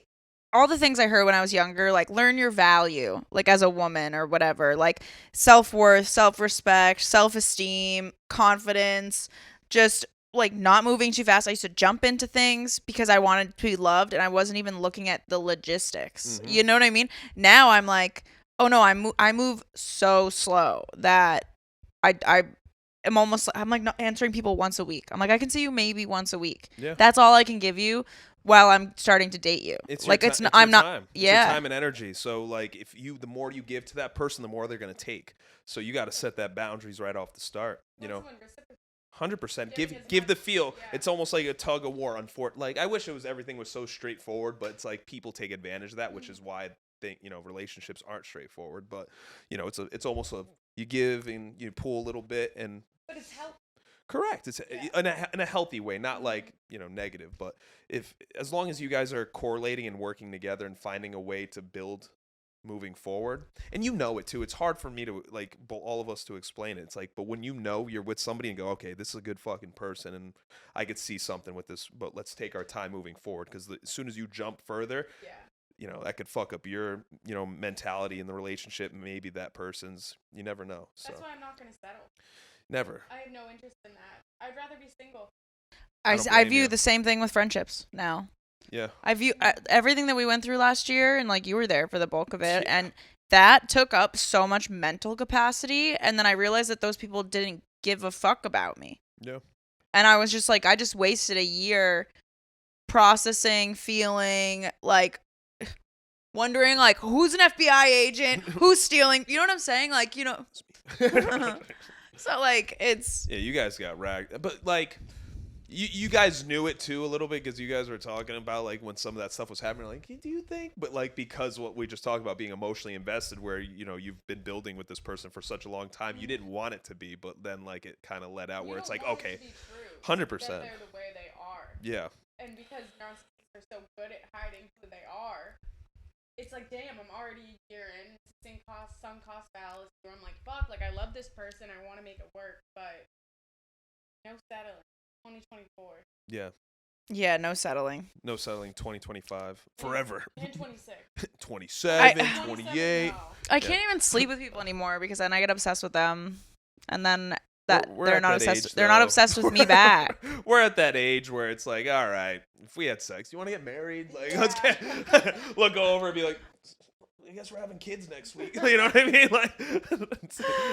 all the things I heard when I was younger, like learn your value, like as a woman or whatever, like self-worth, self-respect, self-esteem, confidence, just like not moving too fast. I used to jump into things because I wanted to be loved and I wasn't even looking at the logistics. Mhm. You know what I mean? Now I'm like, Oh no, I move so slow that I am almost, I'm like not answering people once a week. I'm like, I can see you maybe once a week. Yeah. That's all I can give you while I'm starting to date you. It's like your it's ti- not, it's your I'm not. time. It's Yeah. your time and energy. So like if you the more you give to that person, the more they're gonna take. So you got to set that boundaries right off the start. You know. 100%. Give the feel. Yeah. It's almost like a tug of war. Like I wish everything was so straightforward, but it's like people take advantage of that, which is why I think relationships aren't straightforward. But it's almost you give and you pull a little bit, and But it's healthy. correct. It's in a healthy way, not like negative. But as long as you guys are correlating and working together and finding a way to build moving forward, and it too, it's hard for me to like all of us to explain it. It's like, but when you're with somebody and go, okay, this is a good fucking person and I could see something with this, but let's take our time moving forward, because as soon as you jump further, that could fuck up your mentality in the relationship. Maybe that person's, you never know. So That's why I'm not gonna settle. never. I have no interest in that. I'd rather be single. I view the same thing with friendships now. Yeah. I view everything that we went through last year, and like you were there for the bulk of it, and that took up so much mental capacity, and then I realized that those people didn't give a fuck about me. Yeah. And I was just like, I just wasted a year processing, feeling, like wondering like who's an FBI agent, who's stealing, you know what I'm saying? Like, so like it's you guys got ragged, but like you guys knew it too a little bit, because you guys were talking about like when some of that stuff was happening, like, do you think? But like, because what we just talked about, being emotionally invested, where you've been building with this person for such a long time, you didn't want it to be, but then like it kind of let out where it's like, okay, 100%. They're the way they are. Yeah. And because narcissists are so good at hiding who they are, it's like, damn, I'm already a year in, sunk cost fallacy, where I'm like, fuck, like I love this person, I want to make it work, but no settling. 2024. Yeah. Yeah, no settling. No settling. 2025 forever. And 26. 27, 28. No. I can't even sleep with people anymore because then I get obsessed with them, and then We're they're at not that obsessed. age, They're not though. obsessed with me back. We're at that age where it's like, all right, if we had sex, you want to get married? Like, let's look over and be like, I guess we're having kids next week. You know what I mean? Like,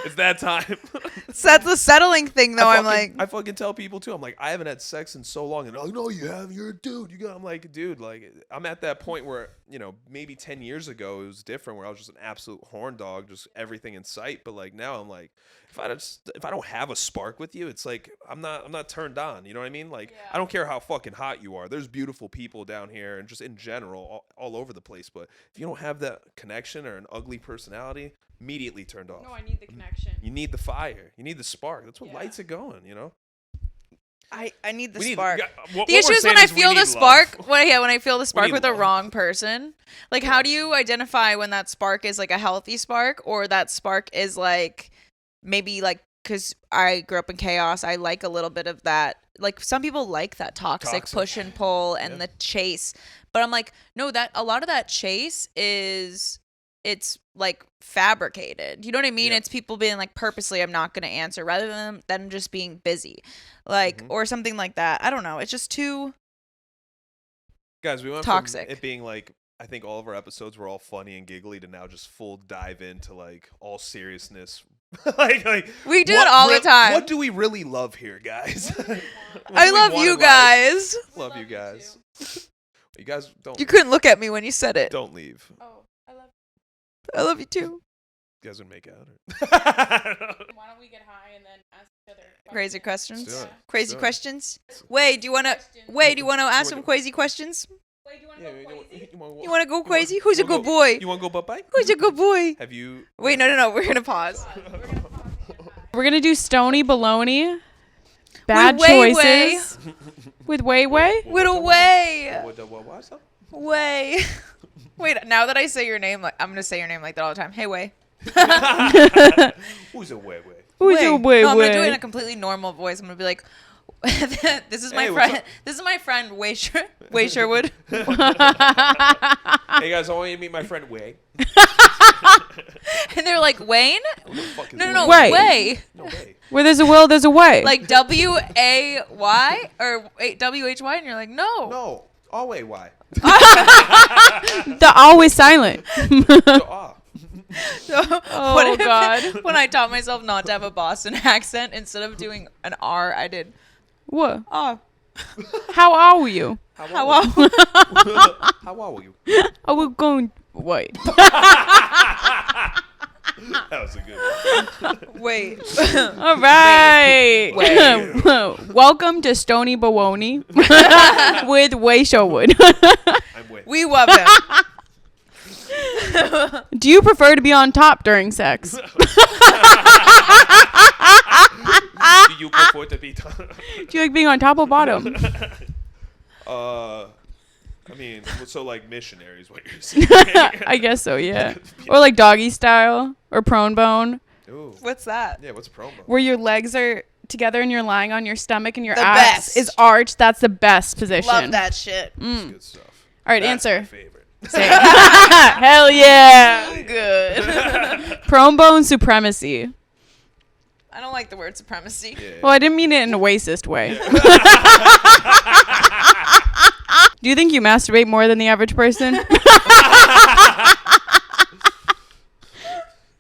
it's that time. So that's the settling thing, though. I fucking tell people too. I'm like, I haven't had sex in so long, and they're like, no, you haven't. You're a dude. I'm like, dude, like, I'm at that point where maybe 10 years ago it was different, where I was just an absolute horn dog, just everything in sight. But like now I'm like, if I don't have a spark with you, it's like I'm not turned on. You know what I mean? Like, I don't care how fucking hot you are. There's beautiful people down here, and just in general, all over the place. But if you don't have that connection or an ugly personality, immediately turned off. No, I need the connection. You need the fire. You need the spark. That's what lights it going, I need the We need- spark. what The we're issue is saying when I is we feel the need spark. love. When I feel the spark need with the love. wrong person. Like, how do you identify when that spark is like a healthy spark, or that spark is like maybe like, because I grew up in chaos, I like a little bit of that. Like, some people like that toxic push and pull and the chase, but I'm like, no, that a lot of that chase it's like fabricated. You know what I mean? Yeah. It's people being like, purposely, I'm not going to answer, rather than them just being busy, like, or something like that. I don't know. It's just too Guys, we went toxic. from it being like, I think all of our episodes were all funny and giggly, to now just full dive into like all seriousness. like we do it all the time. What do we really love here, guys? I love you guys. Love you guys. You guys don't. You couldn't look at me when you said it. Don't leave. Oh, I love I love you too. You guys would make out. you. Why don't we get high and then ask each other Crazy questions. Let's do it. Crazy Let's do it. questions. Wait, do you wanna? Wait, do you wanna ask some crazy questions? Wait, do you want to go crazy? You wanna go crazy? Who's a good boy? You want to go butt-bye? Who's a good boy? Have you? Wait, no. We're gonna pause. We're gonna do Stoney Baloney. Bad With Way Way. choices. With Way Way. With a way. What's up? Way. Wait, now that I say your name, like, I'm gonna say your name like that all the time. Hey, Way. Who's a way? Who's a Way No, I'm gonna do it in Way? a completely normal voice. I'm gonna be like, this is my Hey, what's friend. up? This is my friend Way Sherwood. Hey guys, I want you to meet my friend Way. And they're like, Wayne? Who the fuck is No, Way. Way. No way. Where there's a will, there's a way. Like WAY or WHY, and you're like, no. No. Always why? the always silent. So, So Oh, what if God. when I taught myself not to have a Boston accent, instead of doing an R, I did What? oh. How are you? How are are you? How are you? Are we going? Wait. That was a good one. Wait. All right. Wait. Welcome to Stony Baloney with Sherwood. I'm with. We love him. Do you prefer to be on top during sex? Do you prefer to be? Do you like being on top or bottom? I mean, so like missionaries, what you're saying? I guess so, yeah. Or like doggy style or prone bone, Ooh. What's that? Yeah, what's promo? where your legs are together and you're lying on your stomach and your The ass best. is arched. That's the best position. Love that shit. That's good stuff. All right, That's answer. my favorite. Hell yeah. Good. Prone bone supremacy. I don't like the word supremacy. Yeah. Well, I didn't mean it in a racist way. Do you think you masturbate more than the average person?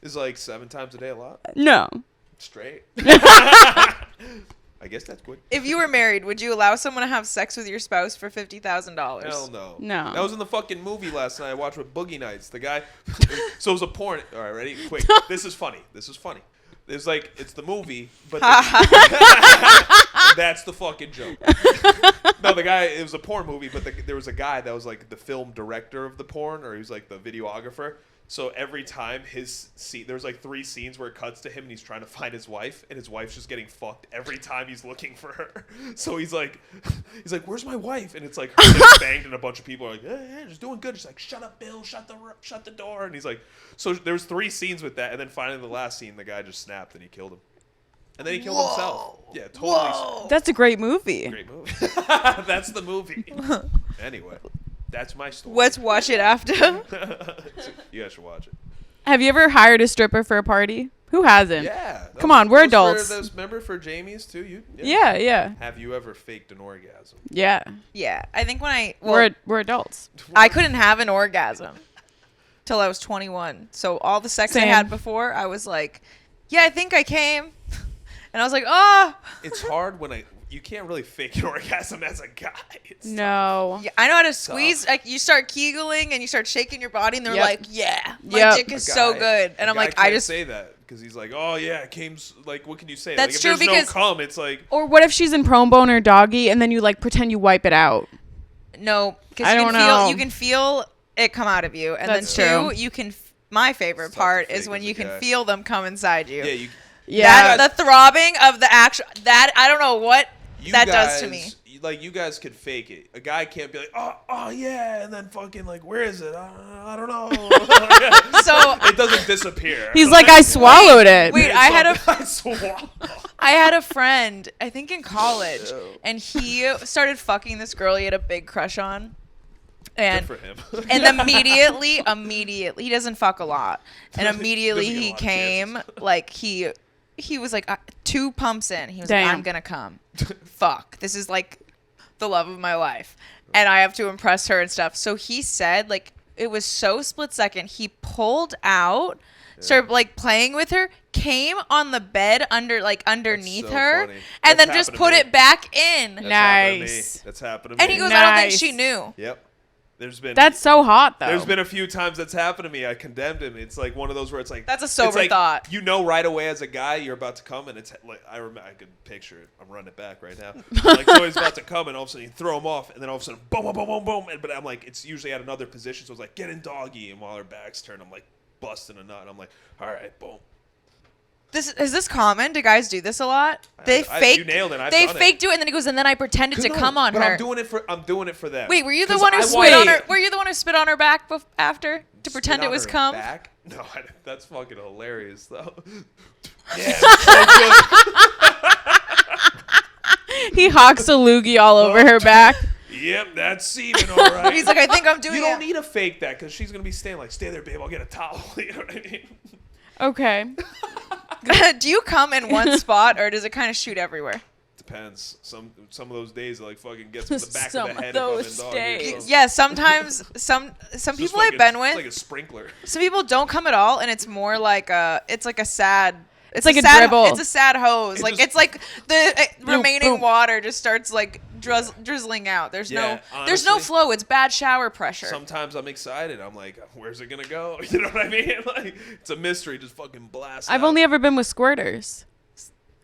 Is like 7 times a day a lot? No. Straight. I guess that's good. If you were married, would you allow someone to have sex with your spouse for $50,000? Hell no. No. That was in the fucking movie last night I watched with Boogie Nights. The guy. So it was a porn. All right, ready? Quick. This is funny. It's like, it's the movie, but that's the fucking joke. No, the guy, it was a porn movie, but there was a guy that was like the film director of the porn, or he was like the videographer. So every time his scene, there's like 3 scenes where it cuts to him and he's trying to find his wife, and his wife's just getting fucked every time he's looking for her. So he's like, where's my wife? And it's like her getting banged, and a bunch of people are like, yeah, she's doing good. She's like, shut up, Bill, shut the door. And he's like, so there was 3 scenes with that, and then finally the last scene, the guy just snapped and he killed him. And then he killed himself. Yeah, totally. Whoa. That's a great movie. Great movie. That's the movie. Anyway, that's my story. Let's watch it after. You guys should watch it. Have you ever hired a stripper for a party? Who hasn't? Yeah. Come on, we're adults. Remember for Jamie's too? Yeah. Have you ever faked an orgasm? Yeah. Yeah, I think when We're adults. I couldn't have an orgasm till I was 21. So all the sex I Same. had before, I was like, yeah, I think I came. And I was like, oh. It's hard when you can't really fake an orgasm as a guy. It's No. Yeah, I know how to squeeze. Like, you start kegling and you start shaking your body, and they're Yep. like, yeah, my Yep. dick is so good. And I'm like, I I just. say that because he's like, oh yeah, it came. Like, what can you say? That's like, if true, there's because- no cum, it's like. Or what if she's in prone bone or doggy and then you like pretend you wipe it out? No, because I don't know. you can feel it come out of you, and That's then true. you can. My favorite It's tough to part fake is when as a you can guy. feel them come inside you. Yeah, Yeah. That, the throbbing of the actual. That I don't know what you that guys, does to me. Like, you guys could fake it. A guy can't be like, oh yeah, and then fucking like, where is it? I don't know. So it doesn't disappear. He's like, I swallowed it. Wait, I had a. I had a friend, I think in college, Ew. and he started fucking this girl he had a big crush on. And Good for him. and immediately, he doesn't fuck a lot. And immediately Doesn't get a he lot of came, chances. like he was like 2 pumps in. He was Damn. like, I'm gonna come. Fuck. This is like the love of my life. And I have to impress her and stuff. So he said, like, it was so split second. He pulled out, started like playing with her, came on the bed underneath so her, funny. and That's then just happened to put me. it back in. That's happened to me. Nice. That's happened to me. And he goes, I don't think Nice. she knew. Yep. That's so hot though. There's been a few times that's happened to me. I condemned him. It's like one of those where it's like That's a it's sober like, thought. You know right away as a guy you're about to come, and it's like I could picture it. I'm running it back right now. Like so he's about to come, and all of a sudden you throw him off, and then all of a sudden boom, boom, boom, boom, boom. But I'm like, it's usually at another position, so it's like get in doggy, and while her back's turned, I'm like busting a nut, and I'm like, all right, boom. Is this common? Do guys do this a lot? They fake. You nailed it. I've They done it. fake do it, and then he goes, and then I pretended to No, come on but her. I'm doing it for them. Wait, were you the 'Cause one who I spit want- on her? Were you the one who spit on her back after to Spit pretend it on was her cum? back? No, that's fucking hilarious though. Yeah, it's so good. He hawks a loogie all over her back. Yep, that's semen, all right. He's like, I think I'm doing you it. don't need to fake that because she's gonna be staying like, stay there, babe. I'll get a towel. You know what I mean? Okay. Do you come in one spot, or does it kind of shoot everywhere? depends. Some of those days, like fucking gets to the back Some of the of head. If I'm in those dog days. years, so Yeah, sometimes some it's just people I've fucking- been It's with, like a sprinkler. some people don't come at all, and it's more like it's like a sad. It's like a sad, dribble. It's a sad hose. It Like just- it's like the remaining boom. water just starts like drizzling out. There's Yeah, there's no honestly, flow. It's bad shower pressure. Sometimes I'm excited. I'm like, where's it gonna go? You know what I mean? Like it's a mystery. Just fucking blast. I've out. only ever been with squirters.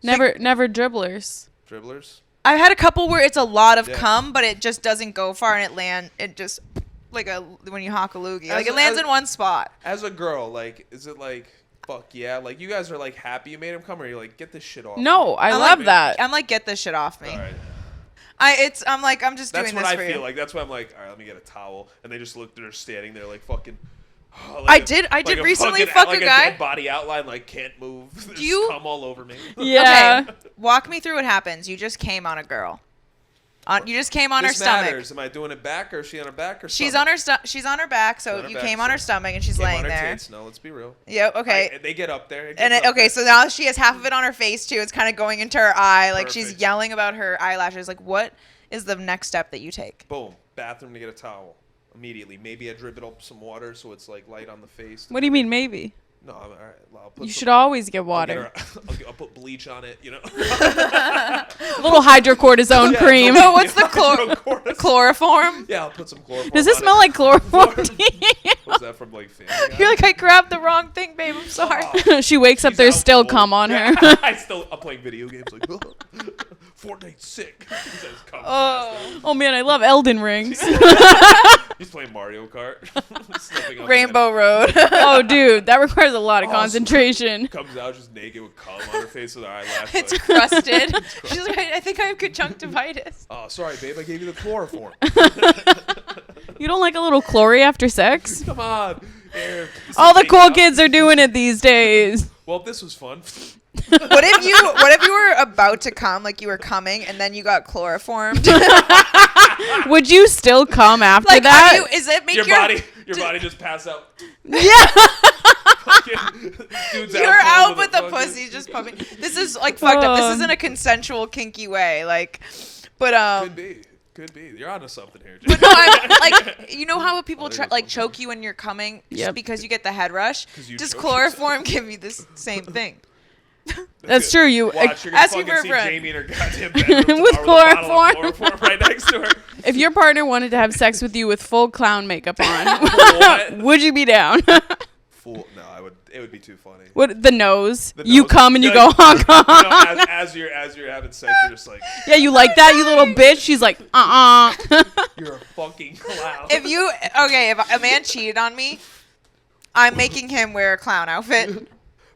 Never dribblers. dribblers. I've had a couple where it's a lot of Yeah. cum, but it just doesn't go far, and it just like when you hawk a loogie, like it lands in one spot. As a girl, like, is it like, fuck yeah? Like you guys are like happy you made him come, or you're like, get this shit off. No, I I'm love like- that. I'm like, get this shit off me. All right. I'm just That's doing what this I for feel you. like. That's why I'm like, all right, let me get a towel, and they just look. They're standing there like fucking. I did recently fuck like a guy. Dead body outline, like can't move. There's you- cum all over me? Yeah. Okay, walk me through what happens. You just came on a girl. You just came on This her stomach. matters. Am I doing it back, or is she on her back, or She's stomach? on her she's on her back, so On her you back, came on her so- stomach and she's Came laying on her there. tits. No, let's be real. Yep. Okay. They get up there. It And gets up okay, there. so now she has half of it on her face too. It's kind of going into her eye, like she's Perfect. yelling about her eyelashes. Like, what is the next step that you take? Boom. Bathroom to get a towel immediately. Maybe I drip it up some water so it's like light on the face. What do you mean maybe? No, all right. I'll put You some- should always get I'll water. I'll put bleach on it. You know. A little hydrocortisone Yeah, cream. No, what's the Hydrocortisone. chloroform? Yeah, I'll put some chloroform. Does it on smell like chloroform? Was that from like Family Guy? You're like, I grabbed the wrong thing, babe. I'm sorry. Oh, She wakes up, she's there's out still cold. cum on Yeah, her. I'm playing video games like Fortnite's sick. He says, "Come Oh. Oh man, I love Elden Rings. He's playing Mario Kart. Sniffing on Rainbow Road. Oh dude, that requires a lot of Oh, concentration. Comes out just naked with cum on her face with her eyelash. It's like, crusted. She's like, I think I have conjunctivitis. oh, sorry, babe. I gave you the chloroform. You don't like a little chlory after sex? Come on. Here, this All is the taken cool out. kids are doing it these days. Well, this was fun. What if you were about to come, like you were coming, and then you got chloroformed? Would you still come after like, that? is it make Your body just pass out. Yeah. Fucking dude's You're cold out with a the fucking- pussy just pumping. This is like fucked up. This Oh. isn't a consensual kinky way, like, but Could be. You're onto something here. But no, I'm like, you know how people Oh, there try, goes like one. choke you when you're coming just Yep. because you get the head rush? 'Cause you Does choke chloroform give you this same thing? That's true. You Watch, you're gonna Ask me fucking for a see friend. Jamie in her goddamn bedroom With tomorrow with a bottle of chloroform. chloroform right next to her. if your partner wanted to have sex with you with full clown makeup on, What? would you be down? Fool. No, I would. It would be too funny. What the nose? The You nose. come and you You're go like- honk honk. No, as you're having sex, you're just like, Yeah, you like that, you little bitch? She's like, you're a fucking clown. If a man cheated on me, I'm making him wear a clown outfit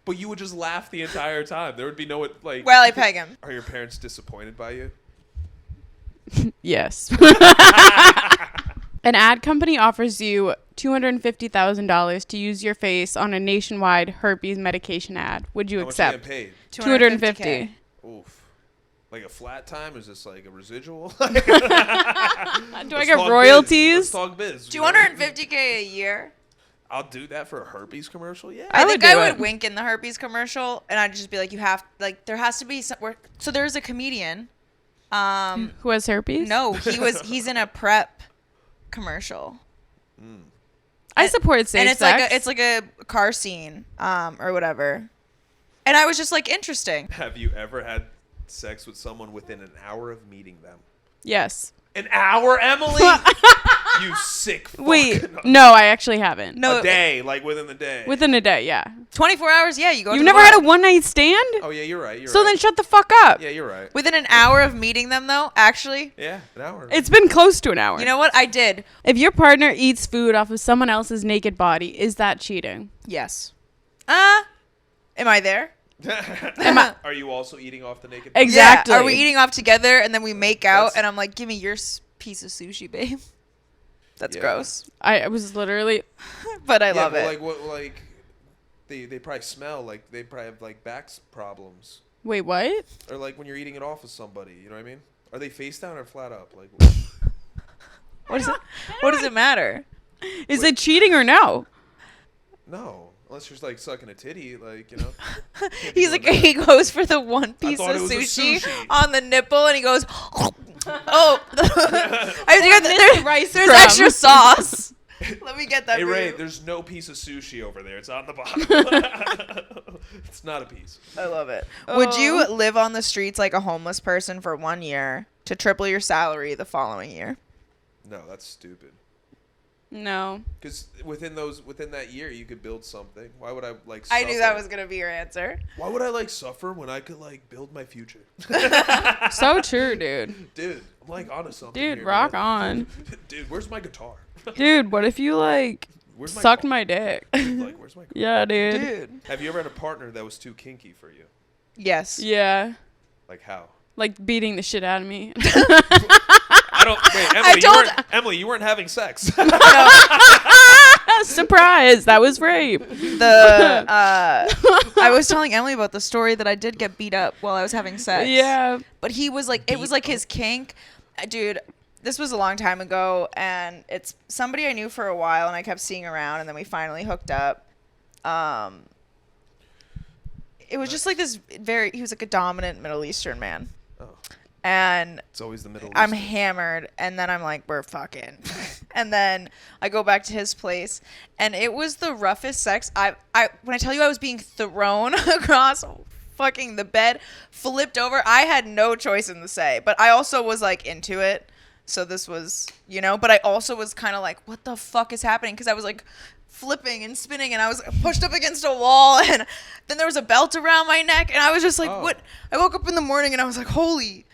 But you would just laugh the entire time. There would be no like. while I peg him. Are your parents disappointed by you? Yes. An ad company offers you $250,000 to use your face on a nationwide herpes medication ad. Would you How much are you accept? getting paid? 250. Oof. Like a flat time? Is this like a residual? Do I get royalties? Let's talk biz. you know? 250K a year. I'll do that for a herpes commercial. Yeah. I I would think do I it. would wink in the herpes commercial, and I'd just be like, there has to be some. So there's a comedian. Who has herpes? No, he's in a prep commercial. I support safe And it's sex. like a car scene, or whatever. And I was just like, interesting. Have you ever had sex with someone within an hour of meeting them? Yes. An hour, Emily? You sick fuck. Wait, no, I actually haven't. No, A day, like within the day. Within a day, yeah. 24 hours. Yeah, you go. You've to never the had a bar. one-night stand? Oh yeah, you're right. You're So right. then shut the fuck up. Yeah, you're right. Within an hour of meeting them, though, actually, Yeah, an hour. It's been close to an hour. you know what? I did. If your partner eats food off of someone else's naked body, is that cheating? Yes. Am I there? Are you also eating off the naked? Exactly. Yeah. Are we eating off together and then we make out That's- and I'm like, give me your piece of sushi, babe. That's Yeah. gross. I was literally... But I Yeah, love but it. like what? Like they probably smell like they probably have like back problems, Wait, what? or like when you're eating it off with somebody. You know what I mean? Are they face down or flat up? Like What does it matter? Is it cheating or no? no. Unless you're like sucking a titty, like, you know. He's like, he goes for the one piece of thought it was a sushi, sushi. on the nipple, and he goes, oh, I have to get Missed rice there's crumb. extra sauce. Let me get that. Hey for Ray, you. there's no piece of sushi over there. It's on the bottom. It's not a piece. I love it. Would you live on the streets like a homeless person for 1 year to triple your salary the following year? No, that's stupid. No. Because within that year, you could build something. Why would I like? I knew that suffer? was gonna be your answer. Why would I like suffer when I could like build my future? So true, dude. Dude, I'm like onto something. Dude, here, rock man. on. Dude, where's my guitar? Dude, what if you like Where's my sucked car? my dick? Like, where's my? Yeah, dude. Dude. Have you ever had a partner that was too kinky for you? Yes. Yeah. Like how? Like beating the shit out of me. I don't. Wait, Emily, you weren't having sex. Surprise! That was rape. I was telling Emily about the story that I did get beat up while I was having sex. Yeah. But he was like, it was like his kink. Dude, this was a long time ago, and it's somebody I knew for a while, and I kept seeing around, and then we finally hooked up. It was just like this he was like a dominant Middle Eastern man. Oh, And it's always the middle. I'm East. hammered, and then I'm like, we're fucking. And then I go back to his place, and it was the roughest sex. When I tell you I was being thrown across fucking the bed, flipped over, I had no choice in the say, but I also was like into it. So this was, but I also was kind of like, what the fuck is happening? Because I was like flipping and spinning, and I was pushed up against a wall, and then there was a belt around my neck, and I was just like, what? I woke up in the morning, and I was like, holy.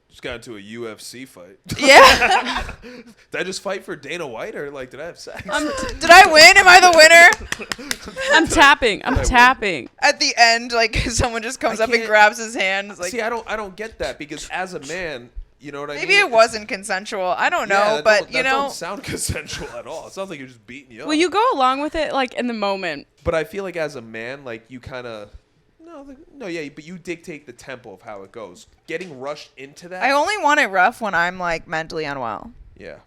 Just got into a UFC fight. Yeah. Did I just fight for Dana White, or like did I have sex? Did I win? Am I the winner? I'm tapping. I'm tapping. At the end, like someone just comes up and can't- grabs his hand. It's like, See, I don't get that because as a man, you know what I mean. maybe it wasn't consensual. I don't know, but that don't sound consensual at all. It sounds like you're just beating you up. Well, you go along with it like in the moment. But I feel like as a man, like you kind of. Yeah, but you dictate the tempo of how it goes. Getting rushed into that. I only want it rough when I'm like mentally unwell. Yeah.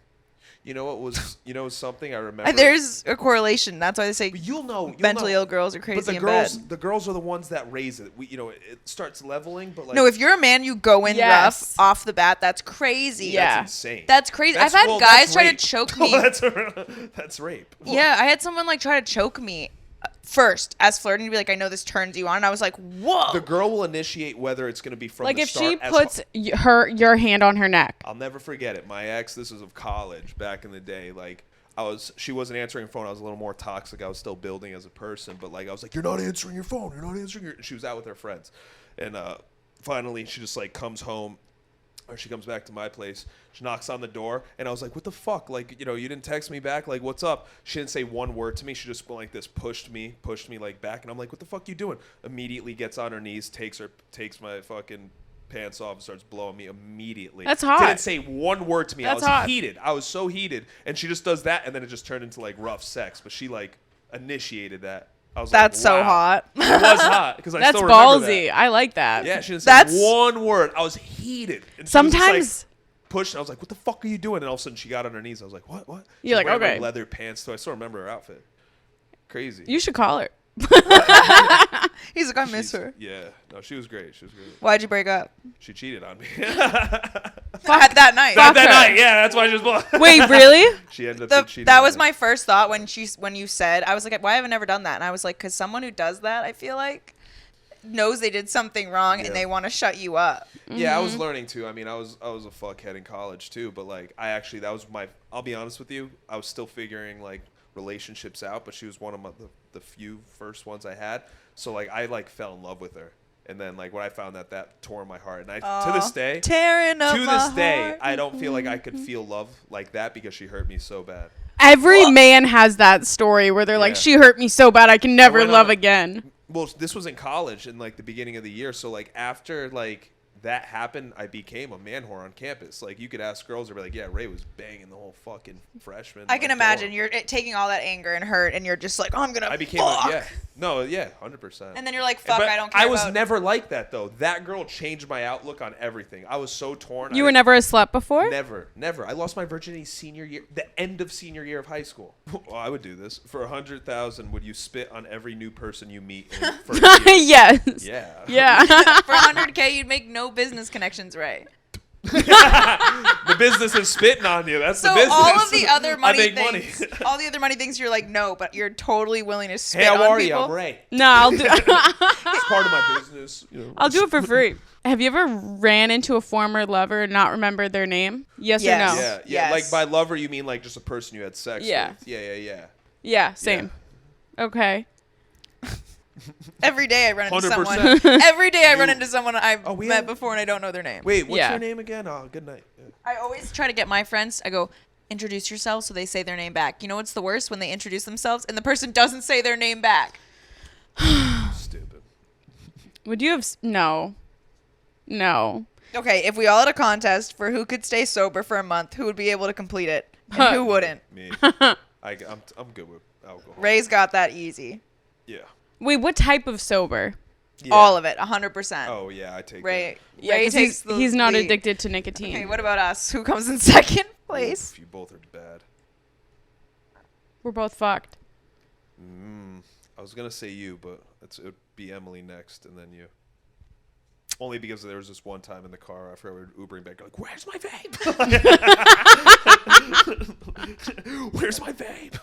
You know what was something I remember. There's a correlation. That's why they say But you'll know. mentally ill girls are crazy But in bed. the girls are the ones that raise it. It starts leveling, but like No, if you're a man, you go in Yes. rough off the bat. That's crazy. Yeah. that's insane. That's crazy. I've had guys that's try rape. to choke Well, me. that's rape. Yeah, I had someone like try to choke me first as flirting to be like, I know this turns you on. And I was like, whoa. The girl will initiate whether it's going to be from Like the if start. she puts your hand on her neck. I'll never forget it. My ex, this was of college back in the day. Like she wasn't answering her phone. I was a little more toxic. I was still building as a person, but like I was like, you're not answering your phone. You're not answering your. And she was out with her friends, and finally she just like comes home. Or she comes back to my place. She knocks on the door, and I was like, "What the fuck? Like, you didn't text me back. Like, what's up?" She didn't say one word to me. She just went like this, pushed me like back, and I'm like, "What the fuck you doing?" Immediately gets on her knees, takes my fucking pants off, and starts blowing me immediately. That's hot. Didn't say one word to me. That's I was hot. heated. I was so heated, and she just does that, and then it just turned into like rough sex. But she like initiated that. I was That's like, so wow. hot. It was hot because I That's still remember ballsy. that. I like that. Yeah, she didn't say That's- one word. I was heated. And she was just, Sometimes- like, pushed. I was like, "What the fuck are you doing?" And all of a sudden, she got on her knees. I was like, "What? What?" You're like, wearing, okay. leather pants too. I still remember her outfit. Crazy. You should call her. He's like, I miss her. Yeah. No, she was great. She was great. Why'd you break up? She cheated on me. At that night. Fuck that her. night. Yeah, that's why she was blown. Wait, really? She ended up cheating. That on was me. my first thought when you said, I was like, why have I never done that? And I was like, because someone who does that, I feel like, knows they did something wrong Yeah. and they want to shut you up. Yeah, I was learning too. I mean, I was a fuckhead in college too, but like I'll be honest with you, I was still figuring like relationships out, but she was one of the few first ones I had. So like I like fell in love with her. And then like when I found that tore my heart. And to this day, Tearing up to my this day, heart. I don't feel like I could feel love like that because she hurt me so bad. Every man has that story where they're like, Yeah. she hurt me so bad I can never went love on- again. Well, this was in college in like the beginning of the year. So like after like that happened, I became a man whore on campus. Like you could ask girls, they'd be like, "Yeah, Ray was banging the whole fucking freshman." I can like, imagine dorm." you're taking all that anger and hurt, and you're just like, oh, I'm gonna. I became fuck. No, yeah, 100%. And then you're like, fuck, But I don't care I was about- never like that, though. That girl changed my outlook on everything. I was so torn. You were never a slut before? Never. I lost my virginity senior year, the end of senior year of high school. Well, I would do this. For 100,000, would you spit on every new person you meet in first year? Yes. Yeah. Yeah. For 100K, you'd make no business connections, right? The business is spitting on you. That's the So business. all of the other I money make things, money. all the other money things, you're like, no, but you're totally willing to spit Hey, how on are you? people. I'm Ray. No, I'll do. It's part of my business. You know. I'll do it for free. Have you ever ran into a former lover and not remembered their name? Yes, Yes. or no? Yeah. Yes. Like by lover, you mean like just a person you had sex Yeah. with? Yeah. Yeah, same. Okay. Every day I run into 100%. someone. Every day I run into someone I've Oh, we met have- before and I don't know their name. Wait, what's Yeah. your name again? Oh, good night. Yeah. I always try to get my friends. I go, introduce yourself, so they say their name back. You know what's the worst? When they introduce themselves and the person doesn't say their name back. Stupid. Would you have? No. No. Okay, if we all had a contest for who could stay sober for a month, who would be able to complete it, and who wouldn't? Me. I'm good with alcohol. Ray's got that easy. Yeah. Wait, what type of sober? Yeah. All of it, 100%. Oh yeah, I take Ray, Yeah, Ray 'cause takes he's not lead. addicted to nicotine. Okay, what about us? Who comes in second that. place? Oof, you both are bad. We're both fucked. I was gonna say you, but it would be Emily next, and then you. Only because there was this one time in the car after I was Ubering back, like, where's my vape? Where's my vape?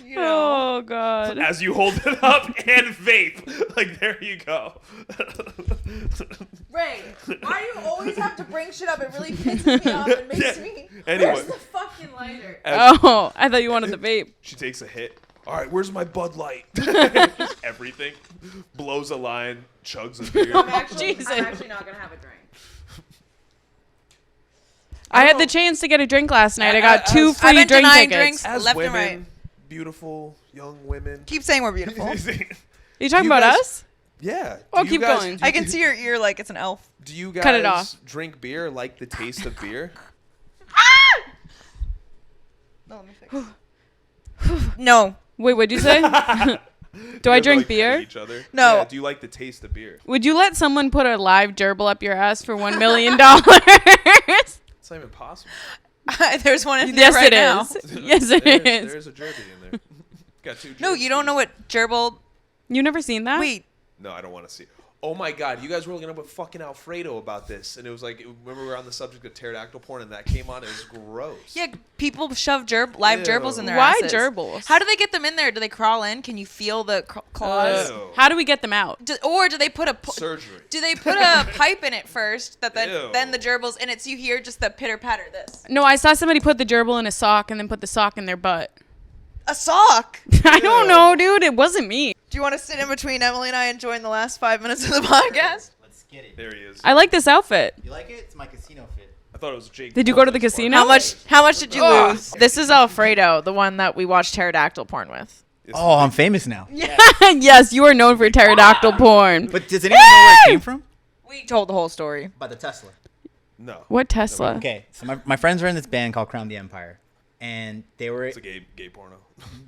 You know. Oh God. As you hold it up and vape, like there you go. Ray, why do you always have to bring shit up? It really pisses me off and makes Yeah. me. Anyway. Where's the fucking lighter? Oh, I thought you wanted the vape. She takes a hit. All right, where's my Bud Light? Everything. Blows a line, chugs a beer. I'm actually Jesus. not gonna have a drink. I had the chance to get a drink last night. I got As- two I've free been drink denying tickets. drinks. As Left and women, right. beautiful young women. Keep saying we're beautiful. Are you talking You about guys- us? Yeah. Oh, Do you keep guys- going. do I you- can see your ear like it's an elf. Do you guys Cut it off. drink beer, like the taste of beer? No, let me fix. No. Wait, what'd you say? Do You I guys are, drink like, beer? petting Each other? No. Yeah, do you like the taste of beer? Would you let someone put a live gerbil up your ass for $1 million? It's not even possible. There's one in there Yes, right it now. is. Yes, it is. There's a derby in there. Got two. No, you don't know what gerbil. You never seen that? Wait, No, I don't want to see. Oh my God, you guys were looking up with fucking Alfredo about this, and it was like, remember we were on the subject of pterodactyl porn, and that came on. It was gross. yeah, people shove live Ew. gerbils in their Why asses. gerbils? How do they get them in there? Do they crawl in? Can you feel the claws? Ew. How do we get them out? Or do they put a Surgery. do they put a pipe in it first that Ew. then the gerbils and it's you hear just the pitter patter this No, I saw somebody put the gerbil in a sock and then put the sock in their butt. a sock. I don't know, dude. It wasn't me. Do you want to sit in between Emily and I and join the last 5 minutes of the podcast? Let's get it. There he is. I like this outfit. You like it? It's my casino fit. I thought it was Jake. Did you go to the Paul's casino? part. How much did you Ugh. lose? This is Alfredo, the one that we watched pterodactyl porn with. It's- Oh, I'm famous now. Yes, you are known for pterodactyl porn. But does anyone know where it came from? We told the whole story. By the Tesla. No. What Tesla? Okay, so my friends were in this band called Crown the Empire. And they were, It's a gay porno.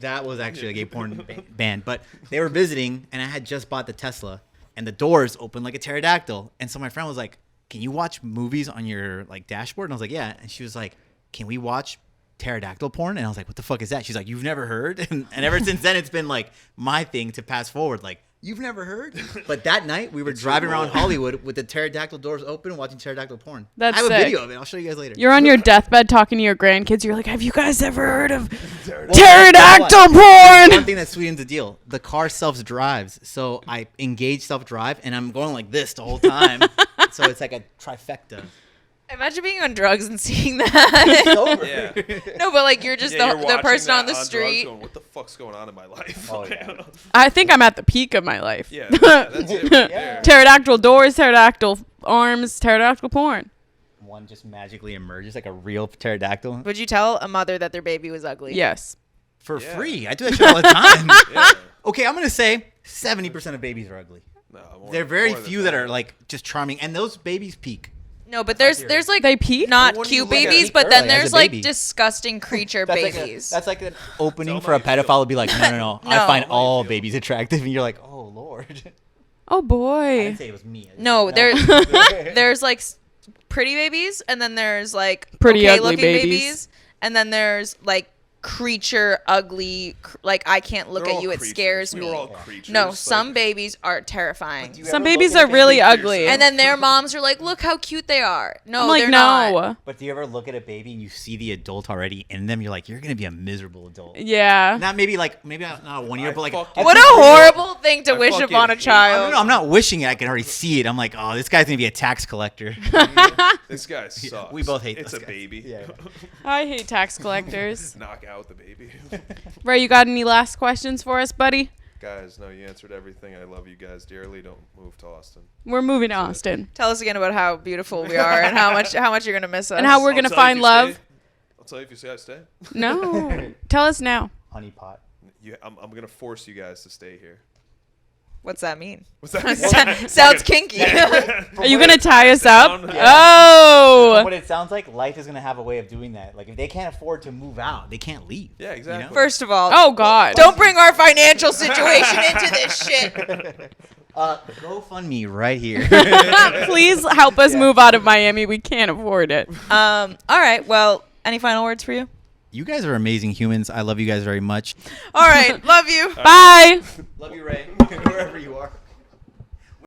that was actually a gay porn band. But they were visiting, and I had just bought the Tesla. And the doors opened like a pterodactyl. And so my friend was like, can you watch movies on your like dashboard? And I was like, yeah. And she was like, can we watch pterodactyl porn? And I was like, what the fuck is that? She's like, you've never heard? And ever since then, it's been like my thing to pass forward. Like, you've never heard? But that night, we were driving around Hollywood with the pterodactyl doors open, watching pterodactyl porn. That's I have sick. a video of it. I'll show you guys later. You're on your deathbed talking to your grandkids. You're like, have you guys ever heard of Well, pterodactyl One porn? thing that sweetens the deal: the car self-drives, so I engage self-drive, and I'm going like this the whole time. So it's like a trifecta. Imagine being on drugs and seeing that. Over. Yeah. No, but like you're just Yeah, you're the watching person that on the drugs street. Going, what the fuck's going on in my life? Oh, yeah. I think I'm at the peak of my life. Yeah, that's it right there. Pterodactyl doors, pterodactyl arms, pterodactyl porn. One just magically emerges like a real pterodactyl Would you tell a mother that their baby was ugly? Yes. for Yeah. free. I do that shit all the time. Yeah. Okay, I'm gonna say 70% of babies are ugly. No, more- There are very more than few that are like just charming, and those babies peak. No, but there's like They pee? not But when you cute look at babies, it- but then Early as a there's like baby. disgusting creature babies. That's like an opening Tell for a them how you pedophile to be like, no. No. I find Tell 'em how you all feel. babies attractive, and you're like, oh lord. Oh I boy. didn't say it was me. I just No, said there's like pretty babies, and then there's like Pretty okay ugly looking babies. and then there's like creature ugly. Like I can't look They're at all you. It creatures. scares We me. were all creatures. No, like- some babies are terrifying. Do you Some ever look babies at a are really baby ugly. yourself? And then their moms are like, "Look how cute they are." No, I'm like, they're no. not. But do you ever look at a baby and you see the adult already in them? You're like, you're gonna be a miserable adult. Yeah. Not maybe not a 1 year, but like fucking- What a horrible thing to I wish fucking upon a hate- child. No, I'm not wishing it. I can already see it. I'm like, oh, this guy's gonna be a tax collector. This guy sucks. we both hate It's those a guys. baby. Yeah. I hate tax collectors. Knock out the baby. Ray, you got any last questions for us, buddy? Guys, no, you answered everything. I love you guys dearly. Don't move to Austin. We're moving to Austin. Tell us again about how beautiful we are and how much you're gonna miss us. And how we're I'll gonna tell you if find you love. stay. I'll tell you if you say I stay. No. Tell us now. Honey pot. I'm gonna force you guys to stay here. What's that mean? What's that? Sounds kinky. Are you gonna tie us up? Down. Oh. What it sounds like, life is gonna have a way of doing that. Like if they can't afford to move out, they can't leave. Yeah, exactly. First of all, Oh God. don't bring our financial situation into this shit. GoFundMe right here. Please help us move out of Miami. We can't afford it. All right. Well, any final words for you? You guys are amazing humans. I love you guys very much. All right. Love you. Bye. Love you, Ray. Wherever you are.